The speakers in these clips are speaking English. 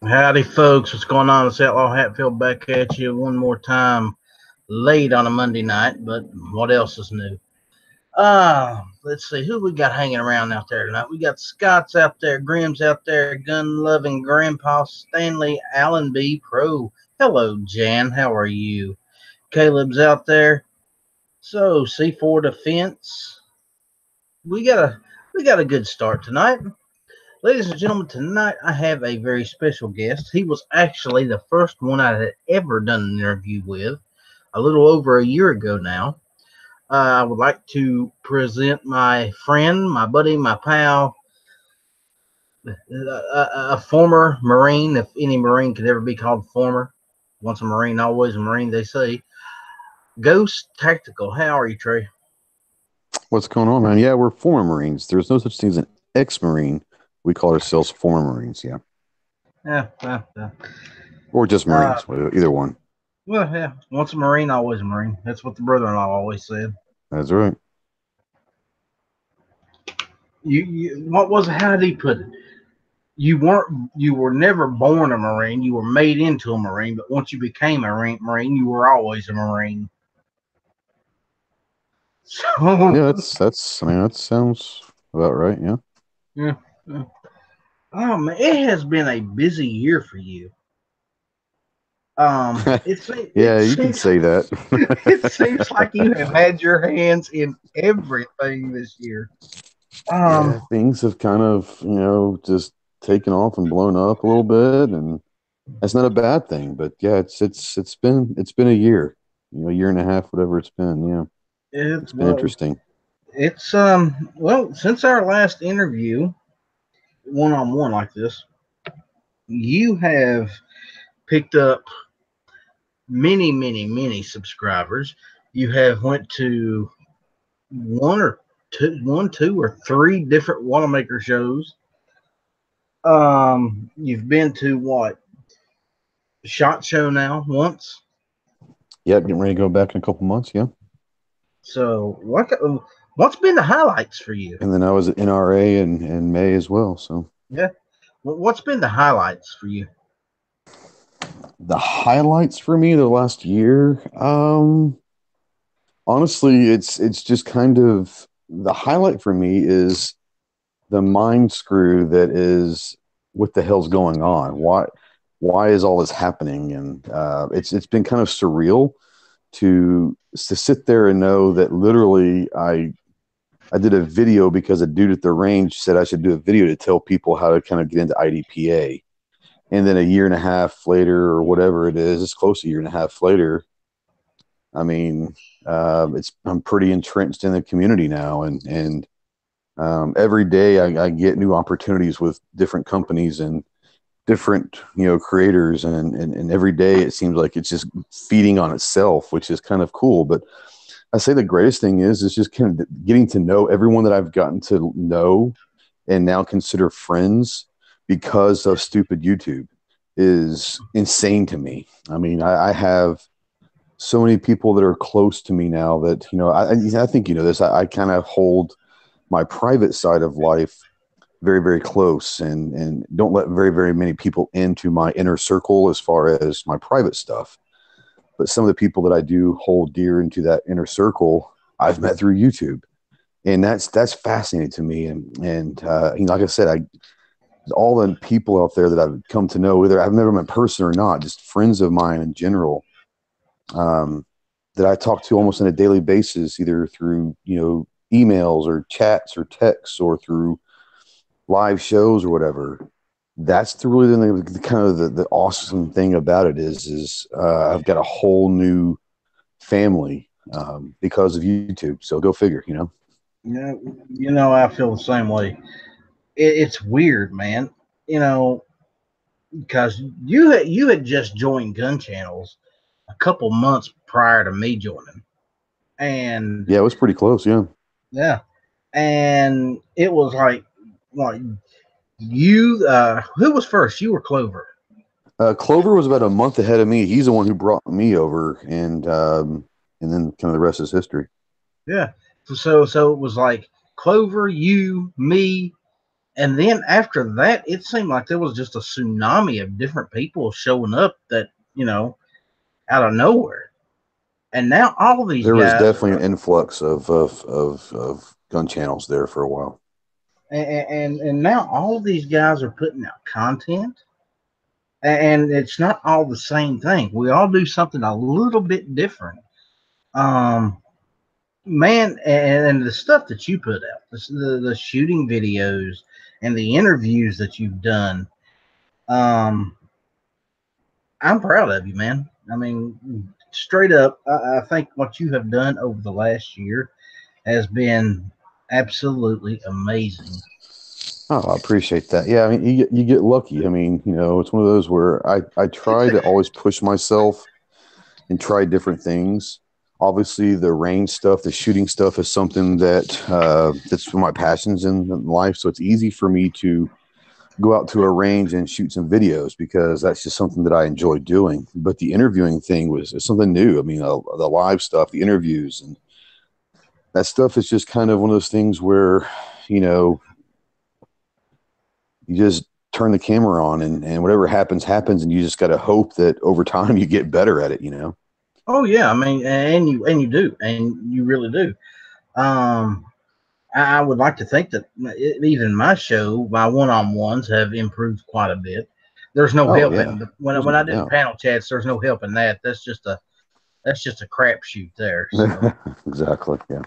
Howdy, folks. What's going on? It's Outlaw Hatfield back at you one more time, late on a Monday night, but what else is new? Let's see who we got hanging around out there tonight. We got Scott's out there, Grimm's out there, gun loving Grandpa Stanley Allenby Pro. Hello, Jan. How are you? Caleb's out there. So C4 Defense. We got a we got a good start tonight. Ladies and gentlemen, tonight I have a very special guest. He was actually the first one I had ever done an interview with a little over a year ago now. I would like to present my friend, my buddy, my pal, a former Marine, if any Marine could ever be called former. Once a Marine, always a Marine, they say. Ghost Tactical. How are you, Trey? What's going on, man? Yeah, we're former Marines. There's no such thing as an ex-Marine. We call ourselves former Marines, yeah. Yeah. Or just Uh, Marines, either one. well, yeah. Once a Marine, always a Marine. That's what the brother-in-law always said. That's right. What was it? How did he put it? You were never born a Marine. You were made into a Marine, but once you became a Marine, you were always a Marine. So, Yeah, that's I mean, that sounds about right, yeah. yeah. Oh man, it has been a busy year for you. It Yeah, you could seems say that. it seems like you have had your hands in everything this year. Yeah, Um, things have kind of, just taken off and blown up a little bit, and that's not a bad thing, but yeah, it's been a year, a year and a half, whatever it's been. Yeah, it it's been well, interesting. it's well, since our last interview, one on one like this, you have picked up many subscribers. You have went to two or three different Wanamaker shows. You've been to what Shot Show now once. Yeah, getting ready to go back in a couple months, yeah. So what's been the highlights for you? And then I was at NRA in May as well. So Yeah, what's been the highlights for you? the highlights for me the last year, honestly, it's just kind of the highlight for me is the mind screw that is what the hell's going on? Why is all this happening? And it's been kind of surreal to sit there and know that literally I did a video because a dude at the range said I should do a video to tell people how to kind of get into IDPA. And then a year and a half later, or whatever it is, it's close to a year and a half later. I mean, I'm pretty entrenched in the community now, and every day I get new opportunities with different companies and different creators, and every day it seems like it's just feeding on itself, which is kind of cool. But I say the greatest thing is just kind of getting to know everyone that I've gotten to know and now consider friends because of stupid YouTube is insane to me. I mean, I have so many people that are close to me now that, I think, this, I kind of hold my private side of life very, very close and don't let very, very many people into my inner circle as far as my private stuff. But some of the people that I do hold dear into that inner circle, I've met through YouTube. And that's fascinating to me. And like I said, all the people out there that I've come to know, whether I've never met in person or not, just friends of mine in general, um, that I talk to almost on a daily basis, either through, emails or chats or texts or through live shows or whatever. That's the kind of the awesome thing about it is I've got a whole new family because of YouTube. So go figure. I feel the same way. It's weird, man. You know, because you had just joined gun channels a couple months prior to me joining, and Yeah, it was pretty close. Yeah. yeah, and it was like you. Who was first? You or Clover? Clover was about a month ahead of me. He's the one who brought me over, and then kind of the rest is history. Yeah. So it was like Clover, you, me, And then after that, it seemed like there was just a tsunami of different people showing up that, out of nowhere. And now all of these There was guys definitely are, an influx of gun channels there for a while. and now all of these guys are putting out content, and it's not all the same thing. We all do something a little bit different. Um, Man, and the stuff that you put out, the shooting videos and the interviews that you've done, um, I'm proud of you, man. I mean, straight up, I think what you have done over the last year has been absolutely amazing. Oh, I appreciate that. Yeah, I mean, you get lucky. I mean, it's one of those where I try to always push myself and try different things. Obviously, the range stuff, the shooting stuff, is something that's one of my passions in life. So it's easy for me to go out to a range and shoot some videos because that's just something that I enjoy doing. But the interviewing thing was something new. I mean, the live stuff, the interviews, and that stuff is just kind of one of those things where, you know, you just turn the camera on and whatever happens, happens. And you just got to hope that over time you get better at it. Oh yeah, I mean, and you do, and you really do. Um, I would like to think that even my show, my one-on-ones have improved quite a bit. There's no Oh, help yeah. in when There's when no I do the doubt. panel chats. There's no help in that. That's just a crapshoot there. So, Exactly. Yeah.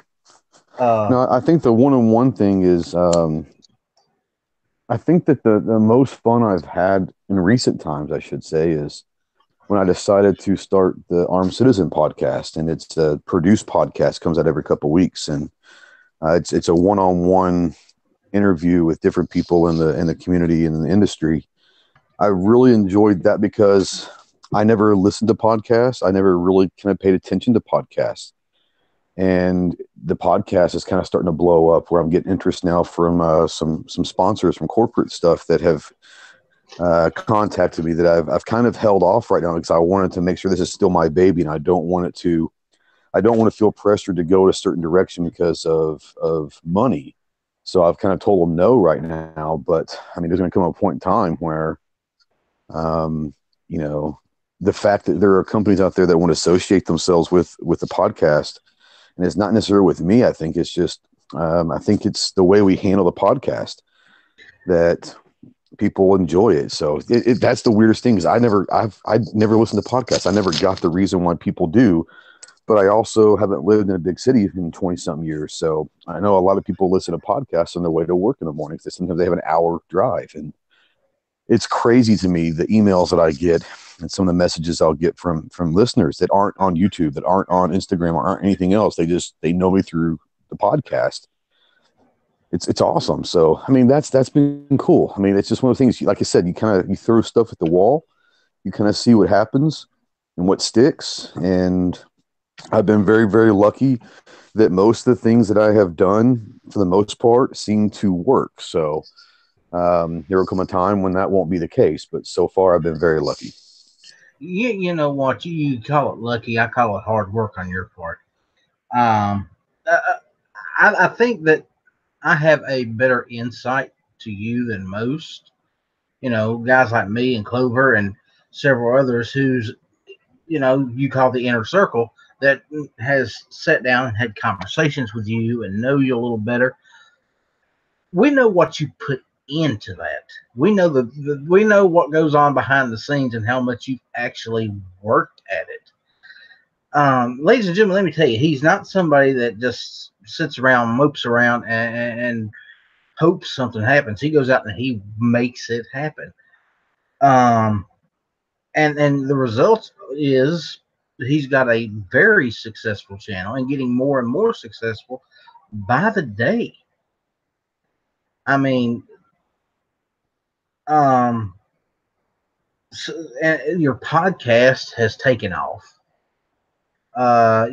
uh, No, I think the one-on-one thing is, I think that the most fun I've had in recent times, I should say, is when I decided to start the Armed Citizen podcast, and it's a produced podcast, comes out every couple of weeks, and it's a one-on-one interview with different people in the community and in the industry. I really enjoyed that because I never listened to podcasts. I never really kind of paid attention to podcasts, and the podcast is kind of starting to blow up where I'm getting interest now from some sponsors from corporate stuff that have contacted me that I've kind of held off right now because I wanted to make sure this is still my baby, and I don't want to feel pressured to go a certain direction because of money. So I've kind of told them no right now. But I mean, there's going to come a point in time where, um, you know, the fact that there are companies out there that want to associate themselves with the podcast, and it's not necessarily with me. I think it's just, I think it's the way we handle the podcast that people enjoy it. So that's the weirdest thing is I never listened to podcasts. I never got the reason why people do, but I also haven't lived in a big city in 20 something years. So I know a lot of people listen to podcasts on their way to work in the morning. Sometimes they have an hour drive, and it's crazy to me the emails that I get and some of the messages I'll get from listeners that aren't on YouTube, that aren't on Instagram, or aren't anything else. They know me through the podcast. It's awesome. So I mean that's been cool. I mean it's just one of the things. Like I said, you throw stuff at the wall, you kind of see what happens and what sticks. And I've been very very lucky that most of the things that I have done for the most part seem to work. So there will come a time when that won't be the case, but so far I've been very lucky. you know what, you call it lucky. I call it hard work on your part. Um, uh, I think that I have a better insight to you than most. Guys like me and Clover and several others who's you call the inner circle that has sat down and had conversations with you and know you a little better. We know what you put into that. We know we know what goes on behind the scenes and how much you've actually worked at it. Ladies and gentlemen, let me tell you, he's not somebody that just sits around, mopes around, and hopes something happens. He goes out and he makes it happen. Um, and the result is he's got a very successful channel and getting more and more successful by the day. I mean, um, and your podcast has taken off.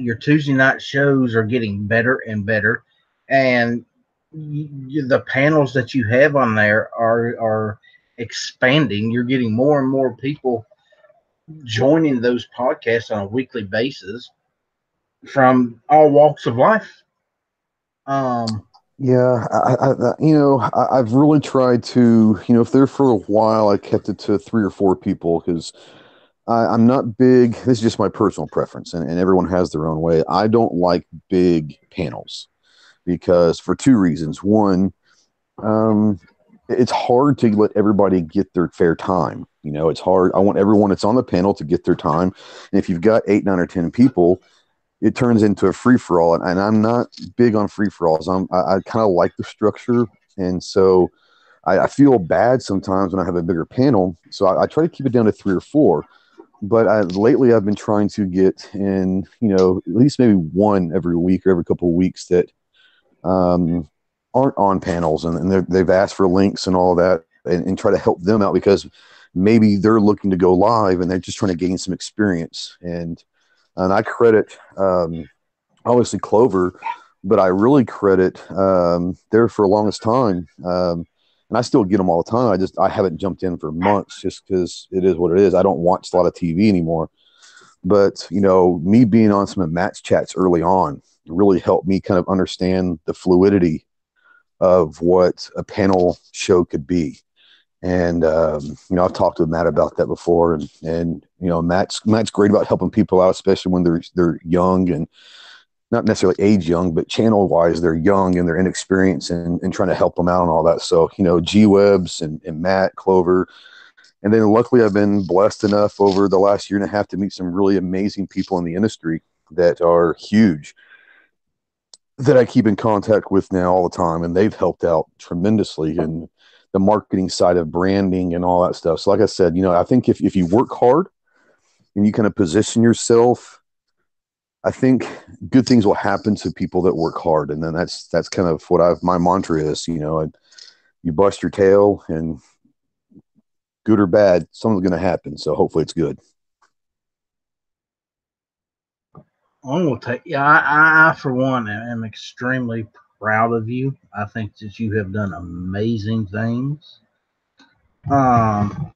Your Tuesday night shows are getting better and better, and the panels that you have on there are expanding. You're getting more and more people joining those podcasts on a weekly basis from all walks of life. Um, Yeah, I've really tried to, if there for a while, I kept it to three or four people because I'm not big. This is just my personal preference, and everyone has their own way. I don't like big panels because for two reasons. One, um, it's hard to let everybody get their fair time. It's hard. I want everyone that's on the panel to get their time. And if you've got eight, nine, or 10 people, it turns into a free for all. And I'm not big on free for alls. I kind of like the structure. And so I feel bad sometimes when I have a bigger panel. So I try to keep it down to three or four. But lately, I've been trying to get in, at least maybe one every week or every couple of weeks that um, aren't on panels, and they've asked for links and all of that, and try to help them out because maybe they're looking to go live and they're just trying to gain some experience. And I credit obviously Clover, but I really credit there for the longest time. And I still get them all the time. I haven't jumped in for months just because it is what it is. I don't watch a lot of TV anymore. But me being on some of Matt's chats early on really helped me kind of understand the fluidity of what a panel show could be. And I've talked with Matt about that before, and Matt's great about helping people out, especially when they're young and not necessarily age young, but channel wise, they're young and they're inexperienced, and trying to help them out and all that. So, G Webs and Matt, Clover. And then luckily, I've been blessed enough over the last year and a half to meet some really amazing people in the industry that are huge that I keep in contact with now all the time. And they've helped out tremendously in the marketing side of branding and all that stuff. So, like I said, I think if you work hard and you kind of position yourself, I think good things will happen to people that work hard. And then that's kind of what my mantra is, you bust your tail, and good or bad, something's going to happen. So hopefully it's good. I'm gonna take. Yeah, I for one am extremely proud of you. I think that you have done amazing things. Um,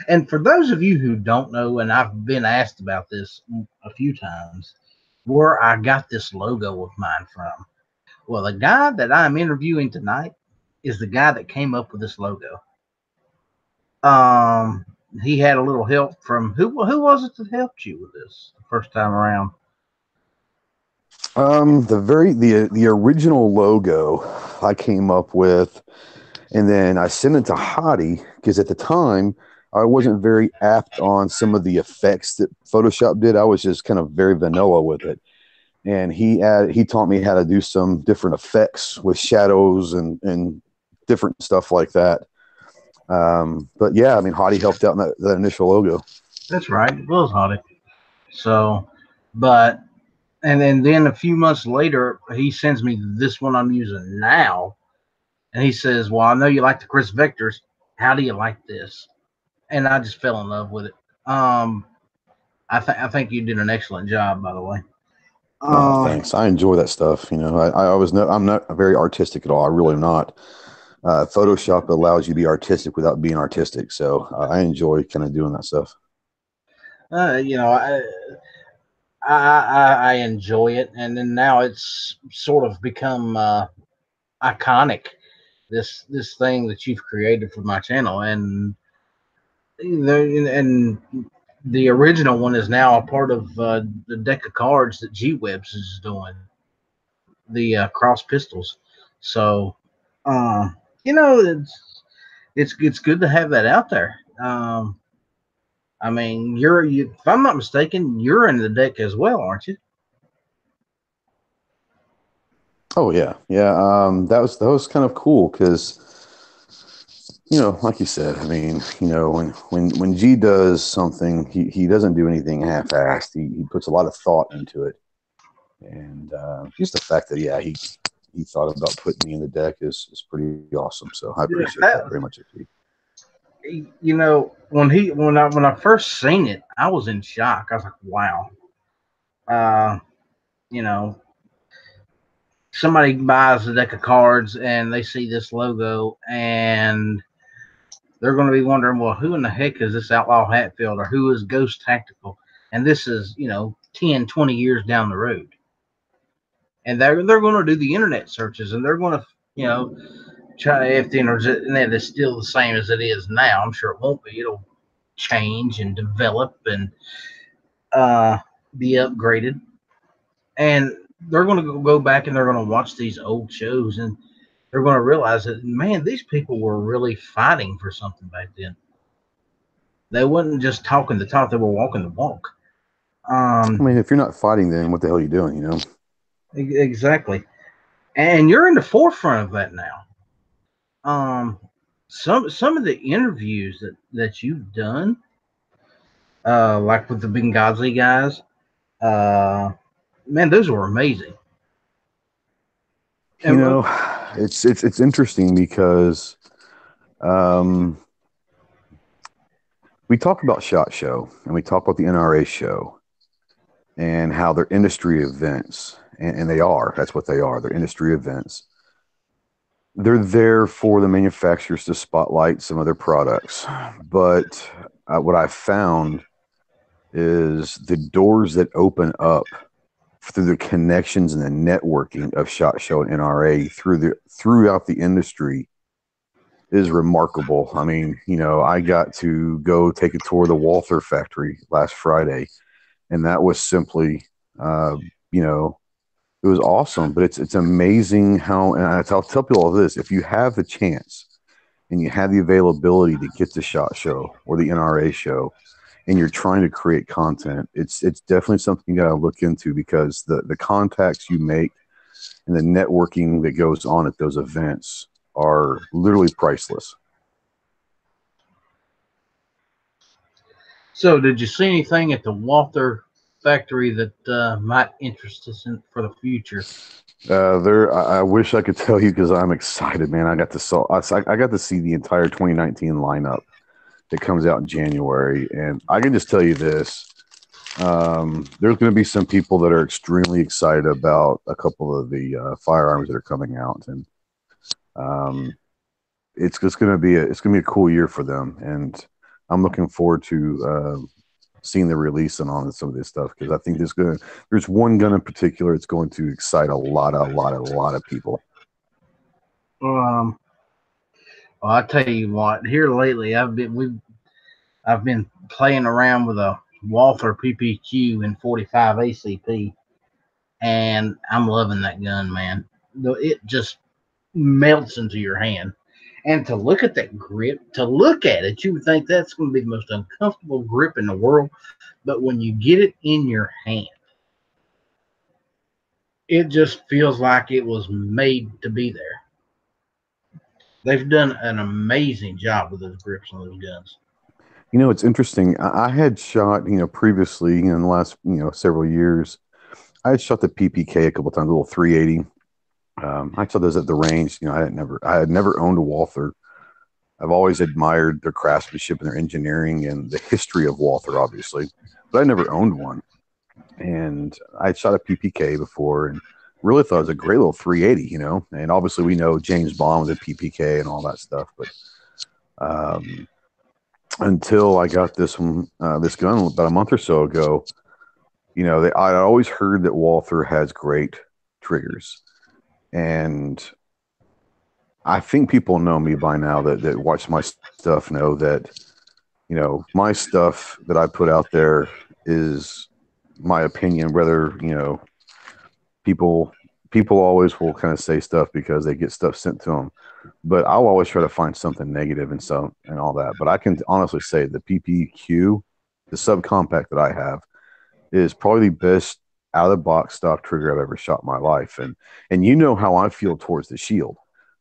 and for those of you who don't know, and I've been asked about this a few times, where I got this logo of mine from. Well, the guy that I'm interviewing tonight is the guy that came up with this logo. Um, he had a little help from who was it that helped you with this the first time around? The original logo I came up with, and then I sent it to Hottie because at the time I wasn't very apt on some of the effects that Photoshop did. I was just kind of very vanilla with it, and he taught me how to do some different effects with shadows and different stuff like that. But yeah, I mean, Hottie helped out in that initial logo. That's right, it was Holly. So, but and then a few months later, he sends me this one I'm using now, and he says, "Well, I know you like the Chris Victors. How do you like this?" And I just fell in love with it. Um, I think you did an excellent job, by the way. Oh, Um, thanks. I enjoy that stuff. I always know I'm not very artistic at all. I really am not. Photoshop allows you to be artistic without being artistic. So I enjoy kind of doing that stuff. you know, I enjoy it, and then now it's sort of become iconic. This thing that you've created for my channel, and the original one is now a part of the deck of cards that G Webs is doing, the cross pistols. So, uh, you know, it's good to have that out there. I mean, if I'm not mistaken, you're in the deck as well, aren't you? Oh yeah, yeah. That was kind of cool because like you said, I mean, when G does something, he doesn't do anything half-assed. He puts a lot of thought into it, and just the fact that yeah he thought about putting me in the deck is pretty awesome. So I Yeah, appreciate that very much, G. when I first seen it, I was in shock. I was like, wow. Uh, you know, somebody buys a deck of cards and they see this logo and they're going to be wondering, well, who in the heck is this Outlaw Hatfield or who is Ghost Tactical? And this is, 10, 20 years down the road. And they're going to do the internet searches and they're going to You know, try if the internet is still the same as it is now. I'm sure it won't be. It'll change and develop and uh, be upgraded. And they're going to go back and they're going to watch these old shows and they're going to realize that, man, these people were really fighting for something back then. They wasn't just talking the talk; they were walking the walk. I mean, if you're not fighting, then what the hell are you doing? You know. Exactly. And you're in the forefront of that now. Um, some of the interviews that you've done, like with the Benghazi guys, uh, man, those were amazing. You And know, it's interesting because um, we talk about Shot Show and we talk about the NRA show and how they're industry events, and they are. That's what they are. They're industry events. They're there for the manufacturers to spotlight some of their products, but what I found is the doors that open up through the connections and the networking of Shot Show and NRA throughout the industry is remarkable. I mean, you know, I got to go take a tour of the Walther factory last Friday, and that was simply, uh, you know, it was awesome. But it's amazing how, and I'll tell people all this: if you have the chance and you have the availability to get the Shot Show or the NRA show, and you're trying to create content, it's definitely something you got to look into because the contacts you make and the networking that goes on at those events are literally priceless. so, did you see anything at the Walther factory that might interest us in for the future? I wish I could tell you because I'm excited, man. I got to see the entire 2019 lineup that comes out in January, and I can just tell you this: there's going to be some people that are extremely excited about a couple of the firearms that are coming out, and um, it's just going to be a cool year for them, and I'm looking forward to seeing the release and on some of this stuff because I think there's one gun in particular it's going to excite a lot of people. Um, well, I tell you what, here lately I've been playing around with a Walther PPQ in 45 ACP, and I'm loving that gun, man. It just melts into your hand. And to look at that grip, to look at it, you would think that's going to be the most uncomfortable grip in the world. But when you get it in your hand, it just feels like it was made to be there. They've done an amazing job with those grips on those guns. You know, it's interesting. I had shot, previously, in the last, several years, I had shot the PPK a couple times, a little 380. I saw those at the range. I had never owned a Walther. I've always admired their craftsmanship and their engineering and the history of Walther, obviously, but I never owned one. And I had shot a PPK before and really thought it was a great little 380, And obviously, we know James Bond was a PPK and all that stuff, but um, until I got this gun about a month or so ago, I always heard that Walther has great triggers, and I think people know me by now that watch my stuff know that my stuff that I put out there is my opinion. Whether people people always will kind of say stuff because they get stuff sent to them, but I'll always try to find something negative and all that. But I can honestly say the PPQ, the subcompact that I have, is probably the best out of the box stock trigger I've ever shot in my life. And you know how I feel towards the Shield.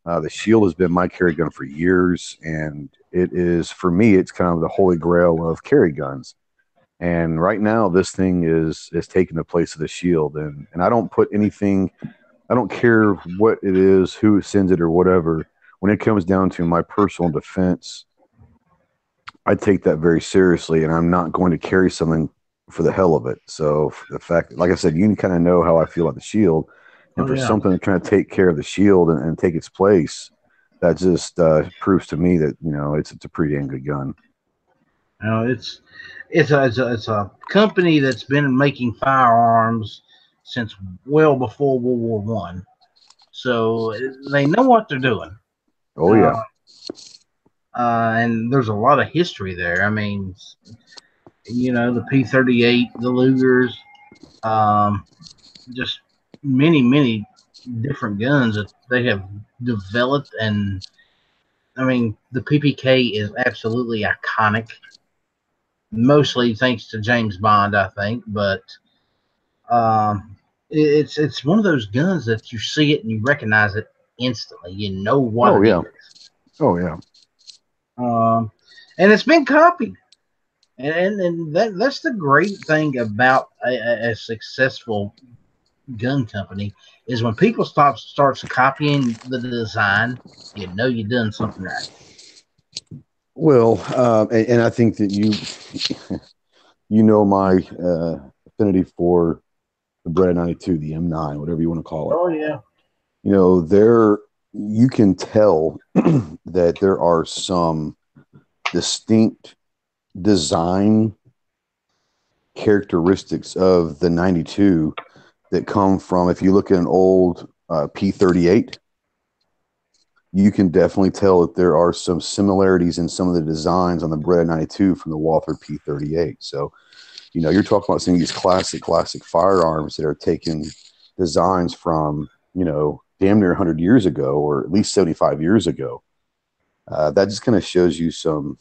The Shield has been my carry gun for years, and it is, for me, it's kind of the holy grail of carry guns. And right now, this thing is taking the place of the Shield, and I don't put anything. I don't care what it is, who sends it, or whatever. When it comes down to my personal defense, I take that very seriously, and I'm not going to carry something for the hell of it. So the fact, like I said, you kind of know how I feel about the Shield, and Oh for yeah, something to kind of take care of the Shield and take its place, that just proves to me that it's a pretty dang good gun. It's a company that's been making firearms since well before World War One. so they know what they're doing. Oh Uh, yeah. and there's a lot of history there. I mean, the P-38, the Lugers, um, just many different guns that they have developed. And I mean, the PPK is absolutely iconic, mostly thanks to James Bond, I think. But it's one of those guns that you see it and you recognize it instantly. You know what Oh it yeah. is. Oh yeah. And it's been copied. And that's the great thing about a successful gun company is when people starts copying the design, you know you're doing something right. Well, and I think that you know my affinity for the Bred 92, the M9, whatever you want to call it. Oh yeah. There you can tell that there are some distinct design characteristics of the 92 that come from, if you look at an old P-38, you can definitely tell that there are some similarities in some of the designs on the Bred 92 from the Walther P-38. So, you're talking about some of these classic firearms that are taking designs from, damn near 100 years ago, or at least 75 years ago. That just kind of shows you some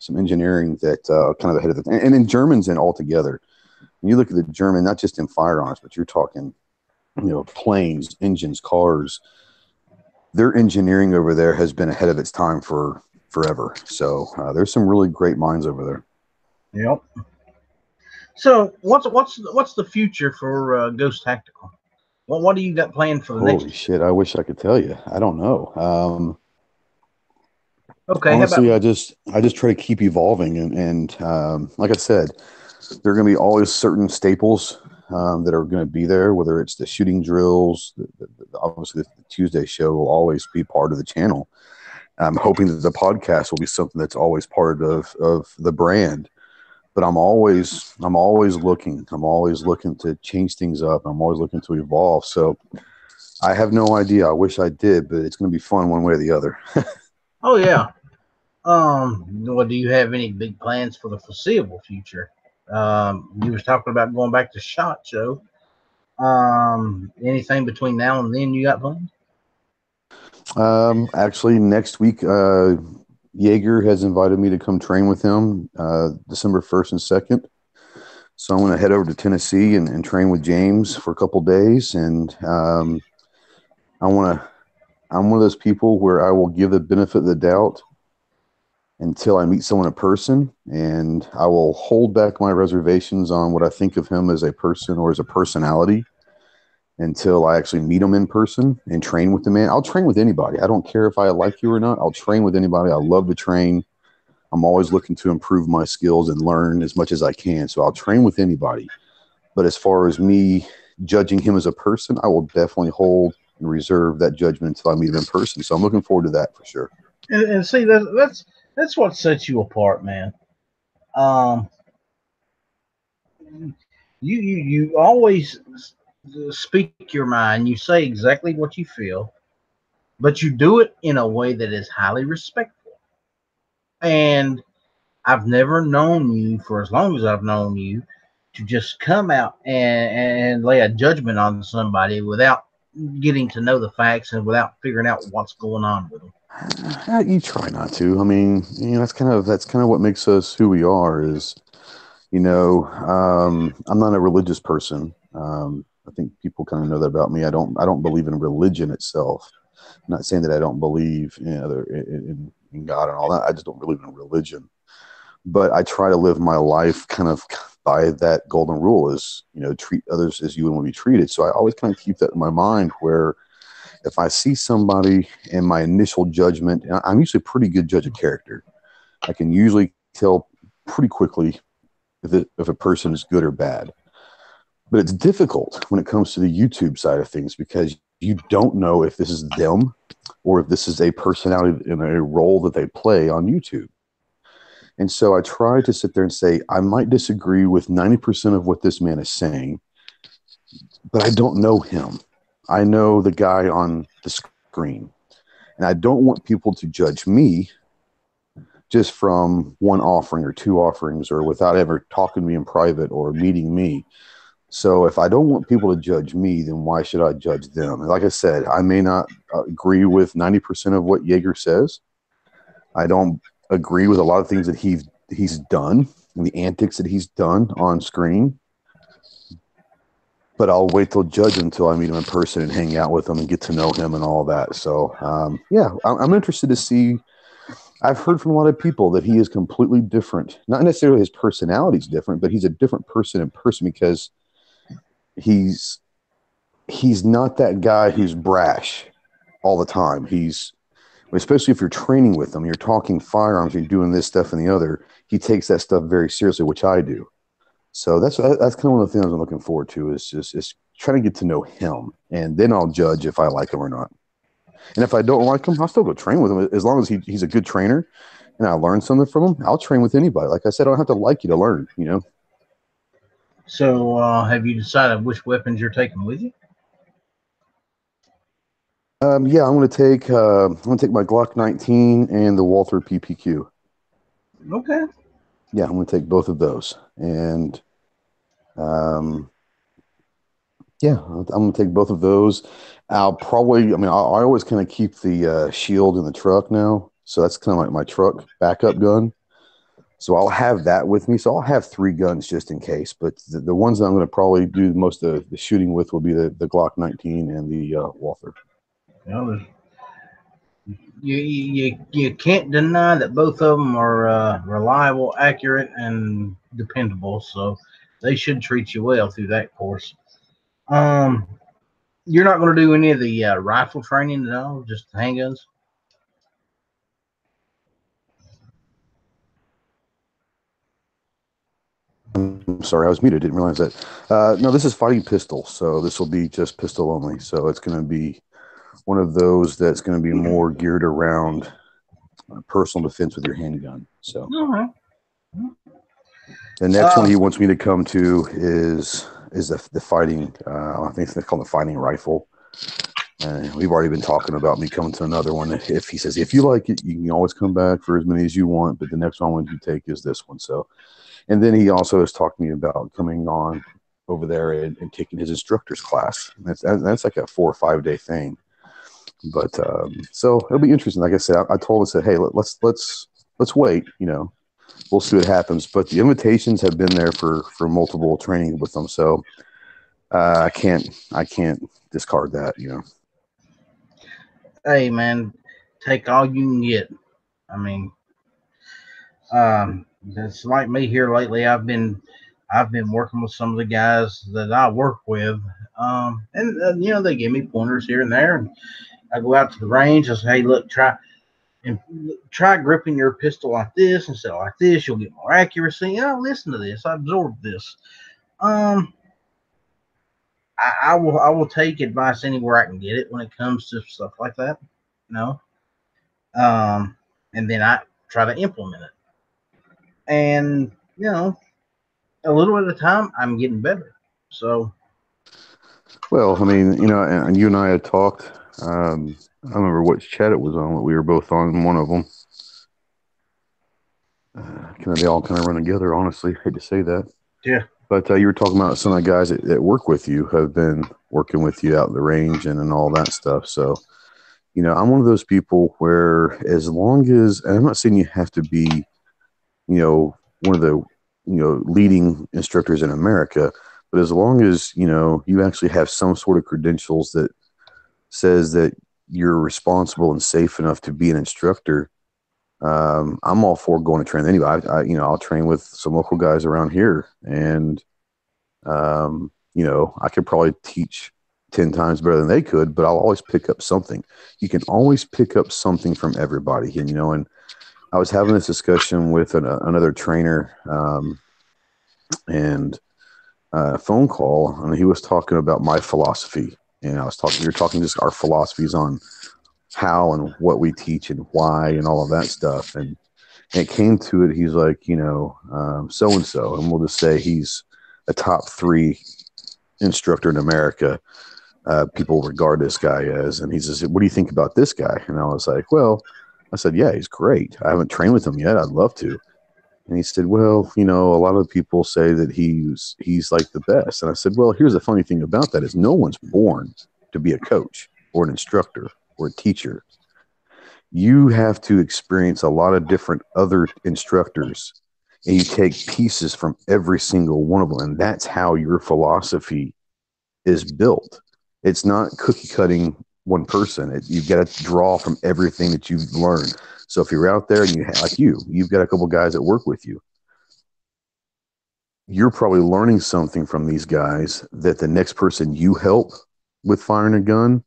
engineering that kind of ahead of the and in Germans and altogether. When you look at the German, not just in firearms, but you're talking, planes, engines, cars. Their engineering over there has been ahead of its time for forever. So there's some really great minds over there. Yep. So what's the future for Ghost Tactical? What do you got planned for the next Holy year? shit! I wish I could tell you. I don't know. Okay, how about Honestly, I just try to keep evolving, and like I said, there are going to be always certain staples that are going to be there. Whether it's the shooting drills, obviously the Tuesday show will always be part of the channel. I'm hoping that the podcast will be something that's always part of the brand. But I'm always looking. I'm always looking to change things up. I'm always looking to evolve. So I have no idea. I wish I did, but it's going to be fun one way or the other. Oh yeah. What do you have any big plans for the foreseeable future? You was talking about going back to SHOT Show. Anything between now and then you got planned? Actually, next week, Jaeger has invited me to come train with him December 1st and 2nd. So I'm going to head over to Tennessee and train with James for a couple days. And I want to. I'm one of those people where I will give the benefit of the doubt until I meet someone in person, and I will hold back my reservations on what I think of him as a person or as a personality until I actually meet him in person and train with the man. I'll train with anybody. I don't care if I like you or not. I'll train with anybody. I love to train. I'm always looking to improve my skills and learn as much as I can. So I'll train with anybody. But as far as me judging him as a person, I will definitely hold and reserve that judgment until I meet him in person. So I'm looking forward to that for sure. And see that's what sets you apart, man. Um, you always speak your mind. You say exactly what you feel, but you do it in a way that is highly respectful. And I've never known you for as long as I've known you to just come out and lay a judgment on somebody without getting to know the facts and without figuring out what's going on with them. You try not to. I mean, that's kind of what makes us who we are. Is I'm not a religious person. I think people kind of know that about me. I don't believe in religion itself. I'm not saying that I don't believe in God and all that. I just don't believe in religion. But I try to live my life kind of by that golden rule: is treat others as you would want to be treated. So I always kind of keep that in my mind, where if I see somebody in my initial judgment, and I'm usually a pretty good judge of character, I can usually tell pretty quickly if a person is good or bad. But it's difficult when it comes to the YouTube side of things, because you don't know if this is them or if this is a personality in a role that they play on YouTube. And so I try to sit there and say, I might disagree with 90% of what this man is saying, but I don't know him. I know the guy on the screen, and I don't want people to judge me just from one offering or two offerings or without ever talking to me in private or meeting me. So if I don't want people to judge me, then why should I judge them? And like I said, I may not agree with 90% of what Yeager says. I don't agree with a lot of things that he's done and the antics that he's done on screen. But I'll wait till judge until I meet him in person and hang out with him and get to know him and all that. So yeah, I'm interested to see. I've heard from a lot of people that he is completely different. Not necessarily his personality is different, but he's a different person in person because he's not that guy who's brash all the time. He's especially if you're training with him, you're talking firearms, you're doing this stuff and the other. He takes that stuff very seriously, which I do. So that's kind of one of the things I'm looking forward to is trying to get to know him, and then I'll judge if I like him or not. And if I don't like him, I'll still go train with him as long as he's a good trainer, and I learn something from him. I'll train with anybody. Like I said, I don't have to like you to learn. You know. So, have you decided which weapons you're taking with you? Yeah, I'm going to take my Glock 19 and the Walther PPQ. Okay. Yeah, I'm going to take both of those, and yeah, I'm going to take both of those. I'll probably, I mean, I always kind of keep the shield in the truck now, so that's kind of like my truck backup gun. So I'll have that with me. So I'll have three guns just in case. But the ones that I'm going to probably do most of the shooting with will be the Glock 19 and the Walther. Well, you can't deny that both of them are reliable, accurate, and dependable. So they should treat you well through that course. Um, you're not going to do any of the rifle training at all, just handguns. I'm sorry, I was muted. Didn't realize that. No, this is fighting pistol, so this will be just pistol only. So it's going to be one of those that's going to be more geared around personal defense with your handgun. So All right. the next one he wants me to come to is the fighting. I think they call it the fighting rifle. We've already been talking about me coming to another one. If he says if you like it, you can always come back for as many as you want. But the next one I want you to take is this one. So, and then he also has talked to me about coming on over there and taking his instructor's class. That's like a 4 or 5 day thing. But so it'll be interesting. Like I said, I told him, I said, hey, let's wait. You know, we'll see what happens. But the invitations have been there for multiple training with them, so I can't discard that. You know. Hey, man, take all you can get. I mean, it's like me here lately. I've been working with some of the guys that I work with, and they give me pointers here and there. And I go out to the range and say, hey, look, try gripping your pistol like this instead of like this. You'll get more accuracy. Listen to this. I absorbed this. Um, I will take advice anywhere I can get it when it comes to stuff like that. You know, and then I try to implement it. And a little at a time, I'm getting better. So, Well, I mean, and you and I had talked. I remember which chat it was on. We were both on one of them. They all kind of run together. Honestly, hate to say that. yeah. But you were talking about some of the guys that work with you have been working with you out in the range and all that stuff. So, I'm one of those people where as long as, and I'm not saying you have to be, one of the, leading instructors in America, but as long as, you actually have some sort of credentials that says that you're responsible and safe enough to be an instructor, I'm all for going to train anybody. I'll train with some local guys around here, and I could probably teach 10 times better than they could, but I'll always pick up something. You can always pick up something from everybody, and I was having this discussion with another trainer, and a phone call, and he was talking about my philosophy, and we were talking just our philosophies on how and what we teach and why and all of that stuff. And it came to it, he's like, so-and-so, and we'll just say he's a top 3 instructor in America. people regard this guy as. And he says, "What do you think about this guy?" And I was like, "Well," I said, "Yeah, he's great. I haven't trained with him yet. I'd love to." And he said, "Well, a lot of people say that he's like the best." And I said, "Well, here's the funny thing about that is no one's born to be a coach or an instructor or a teacher. You have to experience a lot of different other instructors, and you take pieces from every single one of them, and that's how your philosophy is built. It's not cookie cutting one person. You've got to draw from everything that you've learned. So if you're out there and you've got a couple guys that work with you, you're probably learning something from these guys that the next person you help with firing a gun,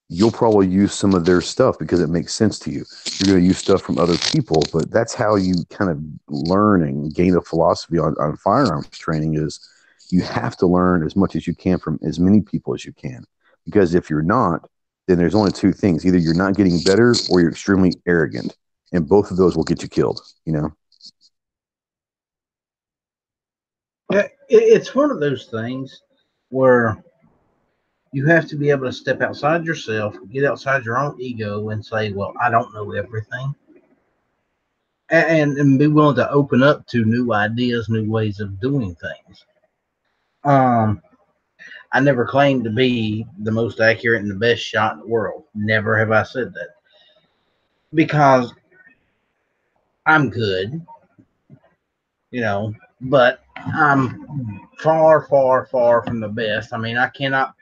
you'll probably use some of their stuff because it makes sense to you. You're going to use stuff from other people, but that's how you kind of learn and gain a philosophy on firearms training is you have to learn as much as you can from as many people as you can. Because if you're not, then there's only two things. Either you're not getting better or you're extremely arrogant. And both of those will get you killed, Yeah, it's one of those things where you have to be able to step outside yourself, get outside your own ego, and say, "Well, I don't know everything," and be willing to open up to new ideas, new ways of doing things. Um, I never claimed to be the most accurate and the best shot in the world. Never have I said that because I'm good, but I'm far, far, far from the best. I mean, I cannot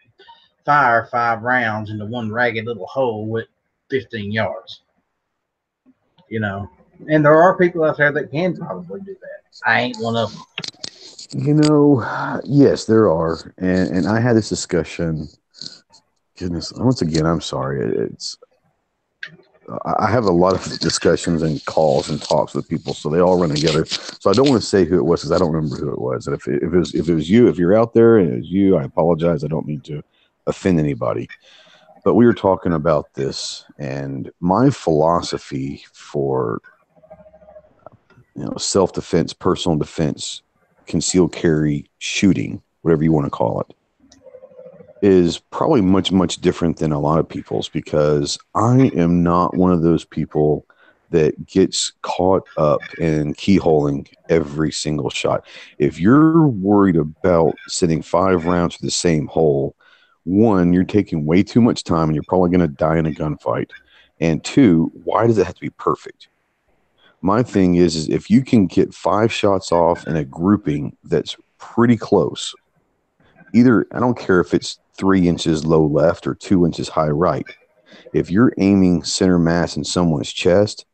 fire 5 rounds into one ragged little hole with 15 yards, you know. And there are people out there that can probably do that. I ain't one of them. Yes, there are. And I had this discussion. Goodness, once again, I'm sorry. I have a lot of discussions and calls and talks with people, so they all run together. So I don't want to say who it was because I don't remember who it was. And if it was you, if you're out there and it was you, I apologize. I don't mean to offend anybody. But we were talking about this, and my philosophy for self defense, personal defense, concealed carry, shooting, whatever you want to call it, is probably much, much different than a lot of people's because I am not one of those people that gets caught up in keyholing every single shot. If you're worried about sending 5 rounds to the same hole, one, you're taking way too much time and you're probably going to die in a gunfight. And two, why does it have to be perfect? My thing is if you can get 5 shots off in a grouping that's pretty close, either I don't care if it's 3 inches low left or 2 inches high right. If you're aiming center mass in someone's chest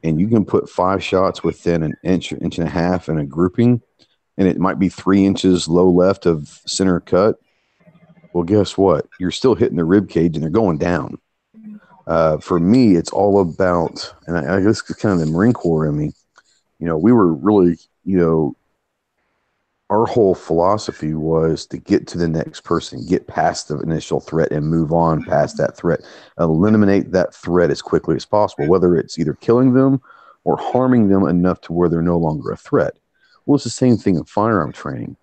and you can put 5 shots within an inch, inch and a half in a grouping, and it might be 3 inches low left of center cut, well, guess what? You're still hitting the rib cage and they're going down. For me, it's all about, and I guess it's kind of the Marine Corps in me. We were really, our whole philosophy was to get to the next person, get past the initial threat and move on past that threat, eliminate that threat as quickly as possible, whether it's either killing them or harming them enough to where they're no longer a threat. Well, it's the same thing in firearm training.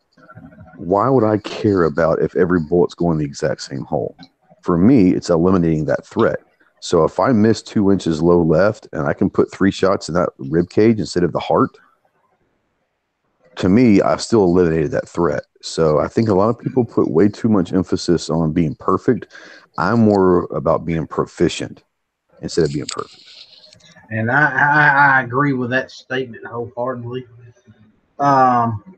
Why would I care about if every bullet's going the exact same hole? For me, it's eliminating that threat. So if I miss 2 inches low left and I can put 3 shots in that rib cage instead of the heart, to me, I still eliminated that threat. So I think a lot of people put way too much emphasis on being perfect. I'm more about being proficient instead of being perfect. And I agree with that statement wholeheartedly. Um,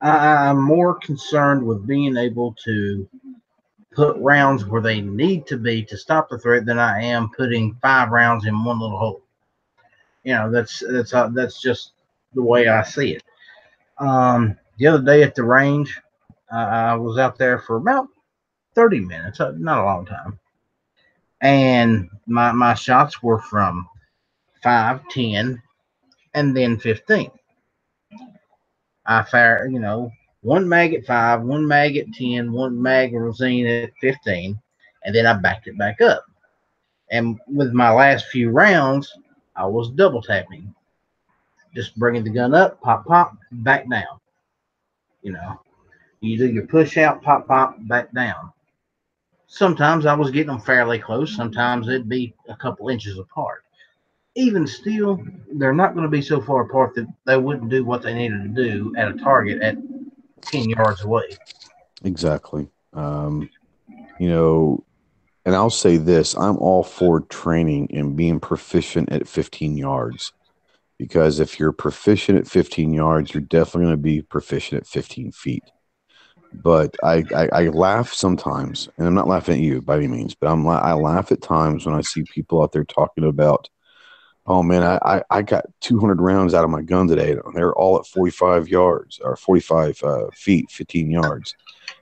I'm more concerned with being able to put rounds where they need to be to stop the threat than I am putting 5 rounds in one little hole. That's just the way I see it. The other day at the range, I was out there for about 30 minutes, not a long time, and my shots were from 5, 10, and then 15. I fired, one mag at 5, one mag at 10, one magazine at 15, and then I backed it back up. And with my last few rounds, I was double tapping, just bringing the gun up, pop, pop, back down. You know, You do your push out, pop, pop, back down. Sometimes I was getting them fairly close. Sometimes it'd be a couple inches apart. Even still, they're not going to be so far apart that they wouldn't do what they needed to do at a target at 10 yards away. Exactly. You know, and I'll say this, I'm all for training and being proficient at 15 yards because if you're proficient at 15 yards, you're definitely going to be proficient at 15 feet. But I laugh sometimes, and I'm not laughing at you by any means, but I laugh at times when I see people out there talking about, oh man, I got 200 rounds out of my gun today. They're all at 45 yards or 45 feet, 15 yards.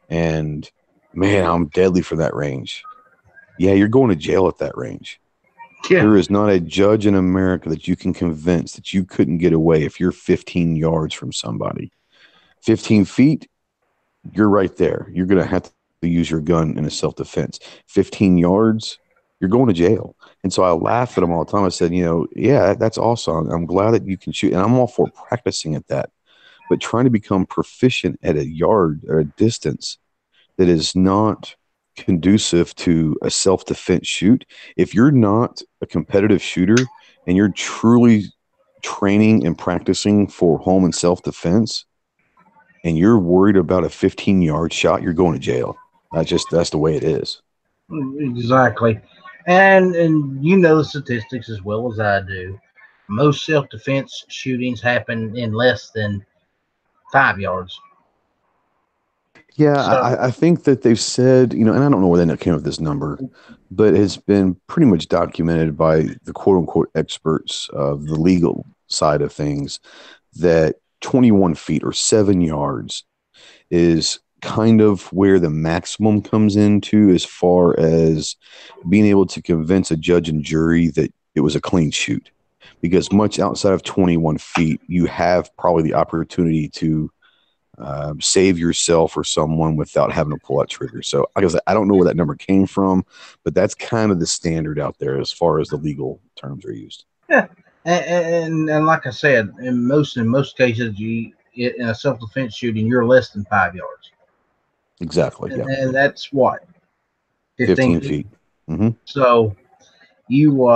And man, I'm deadly for that range. Yeah, you're going to jail at that range. Yeah. There is not a judge in America that you can convince that you couldn't get away if you're 15 yards from somebody. 15 feet, you're right there. You're going to have to use your gun in a self defense. 15 yards, you're going to jail. And so I laugh at them all the time. I said, yeah, that's awesome. I'm glad that you can shoot. And I'm all for practicing at that. But trying to become proficient at a yard or a distance that is not conducive to a self defense shoot, if you're not a competitive shooter and you're truly training and practicing for home and self defense, and you're worried about a 15-yard shot, you're going to jail. That's the way it is. Exactly. And you know the statistics as well as I do. Most self defense shootings happen in less than 5 yards. Yeah, So I think that they've said, and I don't know where they came up with this number, but it's been pretty much documented by the quote unquote experts of the legal side of things that 21 feet or 7 yards is kind of where the maximum comes into as far as being able to convince a judge and jury that it was a clean shoot. Because much outside of 21 feet, you have probably the opportunity to save yourself or someone without having to pull that trigger. So like I guess I don't know where that number came from, but that's kind of the standard out there as far as the legal terms are used. yeah, and like I said, in most cases, in a self defense shooting, you're less than 5 yards, Exactly. and, Yeah. and that's what 15 15 feet. feet. Mm-hmm. So you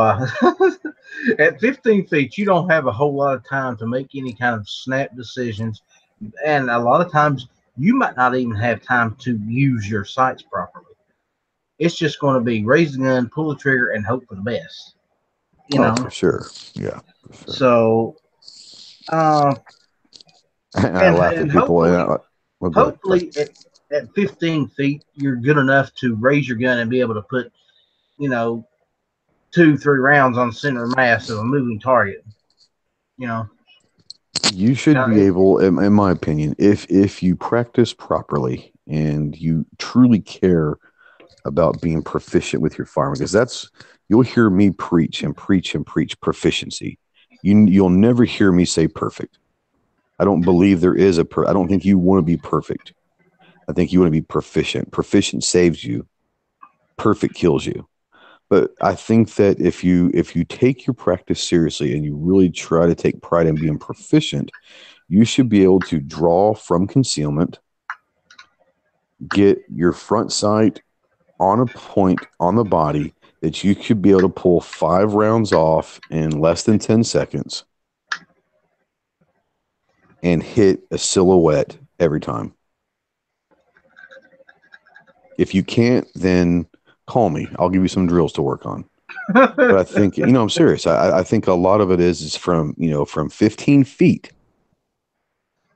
at 15 feet, you don't have a whole lot of time to make any kind of snap decisions, and a lot of times you might not even have time to use your sights properly. It's just going to be raise the gun, pull the trigger, and hope for the best. You Oh, know. for sure. Yeah, for sure. So, uh, And I and laugh and at people. And hopefully, well, go ahead. Sorry. hopefully at 15 feet, you're good enough to raise your gun and be able to put, you know, 2, 3 rounds on the center mass of a moving target. You know, You should now be able, in my opinion, if you practice properly and you truly care about being proficient with your firearm, because that's you'll hear me preach and preach and preach proficiency. You'll never hear me say perfect. I don't believe there is I don't think you want to be perfect. I think you want to be proficient. Proficient saves you. Perfect kills you. But I think that if you take your practice seriously and you really try to take pride in being proficient, you should be able to draw from concealment, get your front sight on a point on the body that you could be able to pull 5 rounds off in less than 10 seconds and hit a silhouette every time. If you can't, then call me. I'll give you some drills to work on. But I think, I'm serious. I think a lot of it is from 15 feet,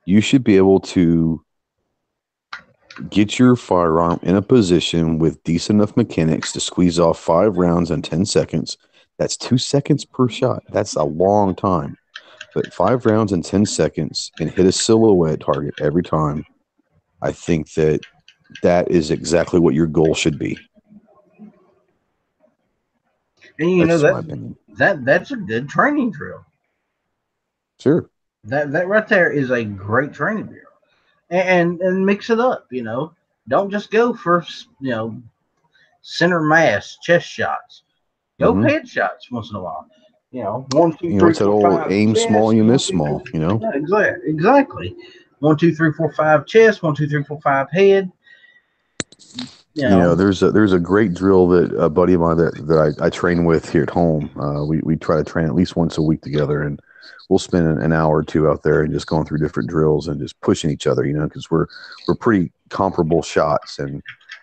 you should be able to get your firearm in a position with decent enough mechanics to squeeze off 5 rounds in 10 seconds. That's 2 seconds per shot. That's a long time. But 5 rounds in 10 seconds and hit a silhouette target every time, I think that is exactly what your goal should be. and That's just my opinion. that's a good training drill. Sure. That right there is a great training drill, and mix it up. Don't just go for center mass chest shots. Go Mm-hmm. headshots once in a while. 1, 2, 3, It's that 4, old 5 aim small, chest. you One, miss two, small, three. Yeah, exactly. 1, 2, 3, 4, 5 chest, 1, 2, 3, 4, 5 head. You You know, know, there's a great drill that a buddy of mine that I train with here at home. We try to train at least once a week together, and we'll spend an hour or two out there and just going through different drills and just pushing each other. You know, because we're pretty comparable shots, and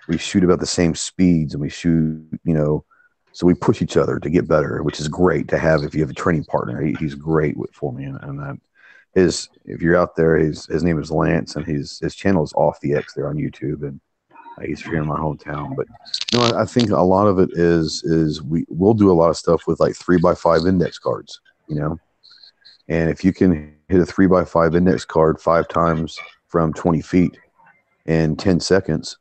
we shoot about the same speeds, and we shoot, you know, so we push each other to get better, which is great to have if you have a training partner. He's great for me, and that if you're out there, his name is Lance, and his channel is Off the X there on YouTube, and he's here in my hometown. But you know, I think a lot of it is we'll do a lot of stuff with like 3x5 index cards, you know, and if you can hit a 3x5 index card 5 times from 20 feet in 10 seconds,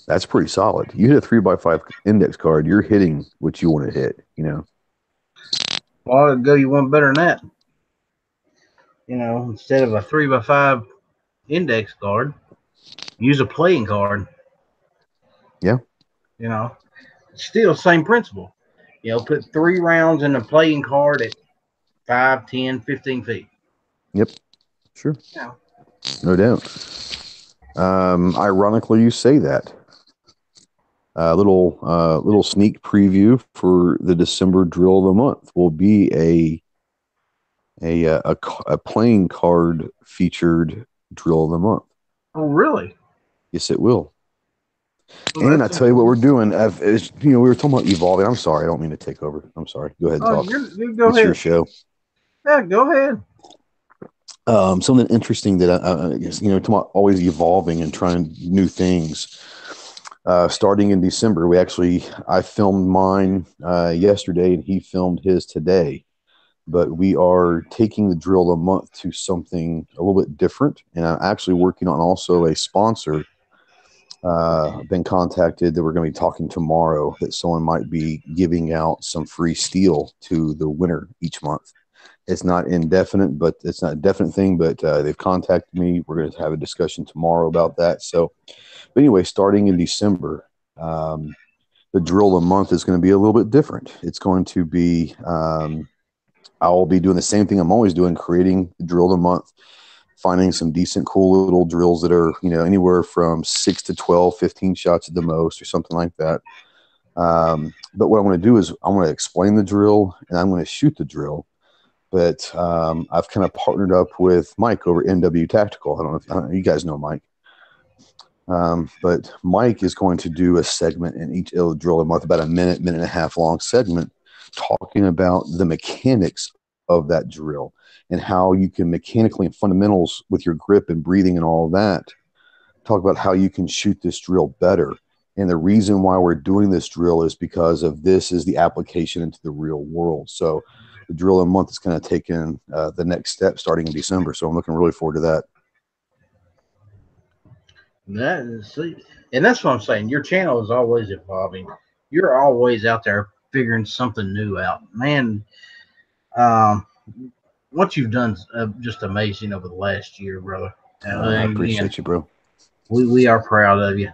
that's pretty solid. You hit a 3x5 index card, you're hitting what you want to hit, you know. a while ago you want better than that. You know, instead of a 3x5 index card, use a playing card. Yeah. You know, still same principle. You know, put 3 rounds in a playing card at 5, 10, 15 feet. Yep. Sure. Yeah. No doubt. Ironically, you say that. Little sneak preview for the December drill of the month will be a playing card featured drill of the month. Oh, really? Yes, it will. Well, and I tell you what we're doing. We were talking about evolving. I'm sorry, I don't mean to take over. I'm sorry. Go ahead and talk. You go It's ahead. your show. Yeah, go ahead. Something interesting that I guess, talking about always evolving and trying new things. Starting in December, I filmed mine yesterday, and he filmed his today. But we are taking the drill of the month to something a little bit different, and I'm actually working on also a sponsor. I've been contacted that we're going to be talking tomorrow that someone might be giving out some free steel to the winner each month. It's not indefinite, but it's not a definite thing, but they've contacted me. We're going to have a discussion tomorrow about that. So, but anyway, starting in December, the drill of the month is going to be a little bit different. It's going to be, I'll be doing the same thing I'm always doing, creating the drill of the month, finding some decent, cool little drills that are, anywhere from 6 to 12, 15 shots at the most or something like that. But what I'm going to do is I'm going to explain the drill and I'm going to shoot the drill. But I've kind of partnered up with Mike over NW Tactical. I don't know if you guys know Mike. But Mike is going to do a segment in each drill of the month, about a minute and a half long segment, talking about the mechanics of that drill and how you can mechanically and fundamentals with your grip and breathing and all of that, talk about how you can shoot this drill better. And the reason why we're doing this drill is because of this is the application into the real world. So the drill of the month is kind of taking the next step starting in December. So I'm looking really forward to that. And that's what I'm saying. Your channel is always evolving. You're always out there figuring something new out, man. What you've done is just amazing over the last year, brother. I appreciate you, bro. We are proud of you.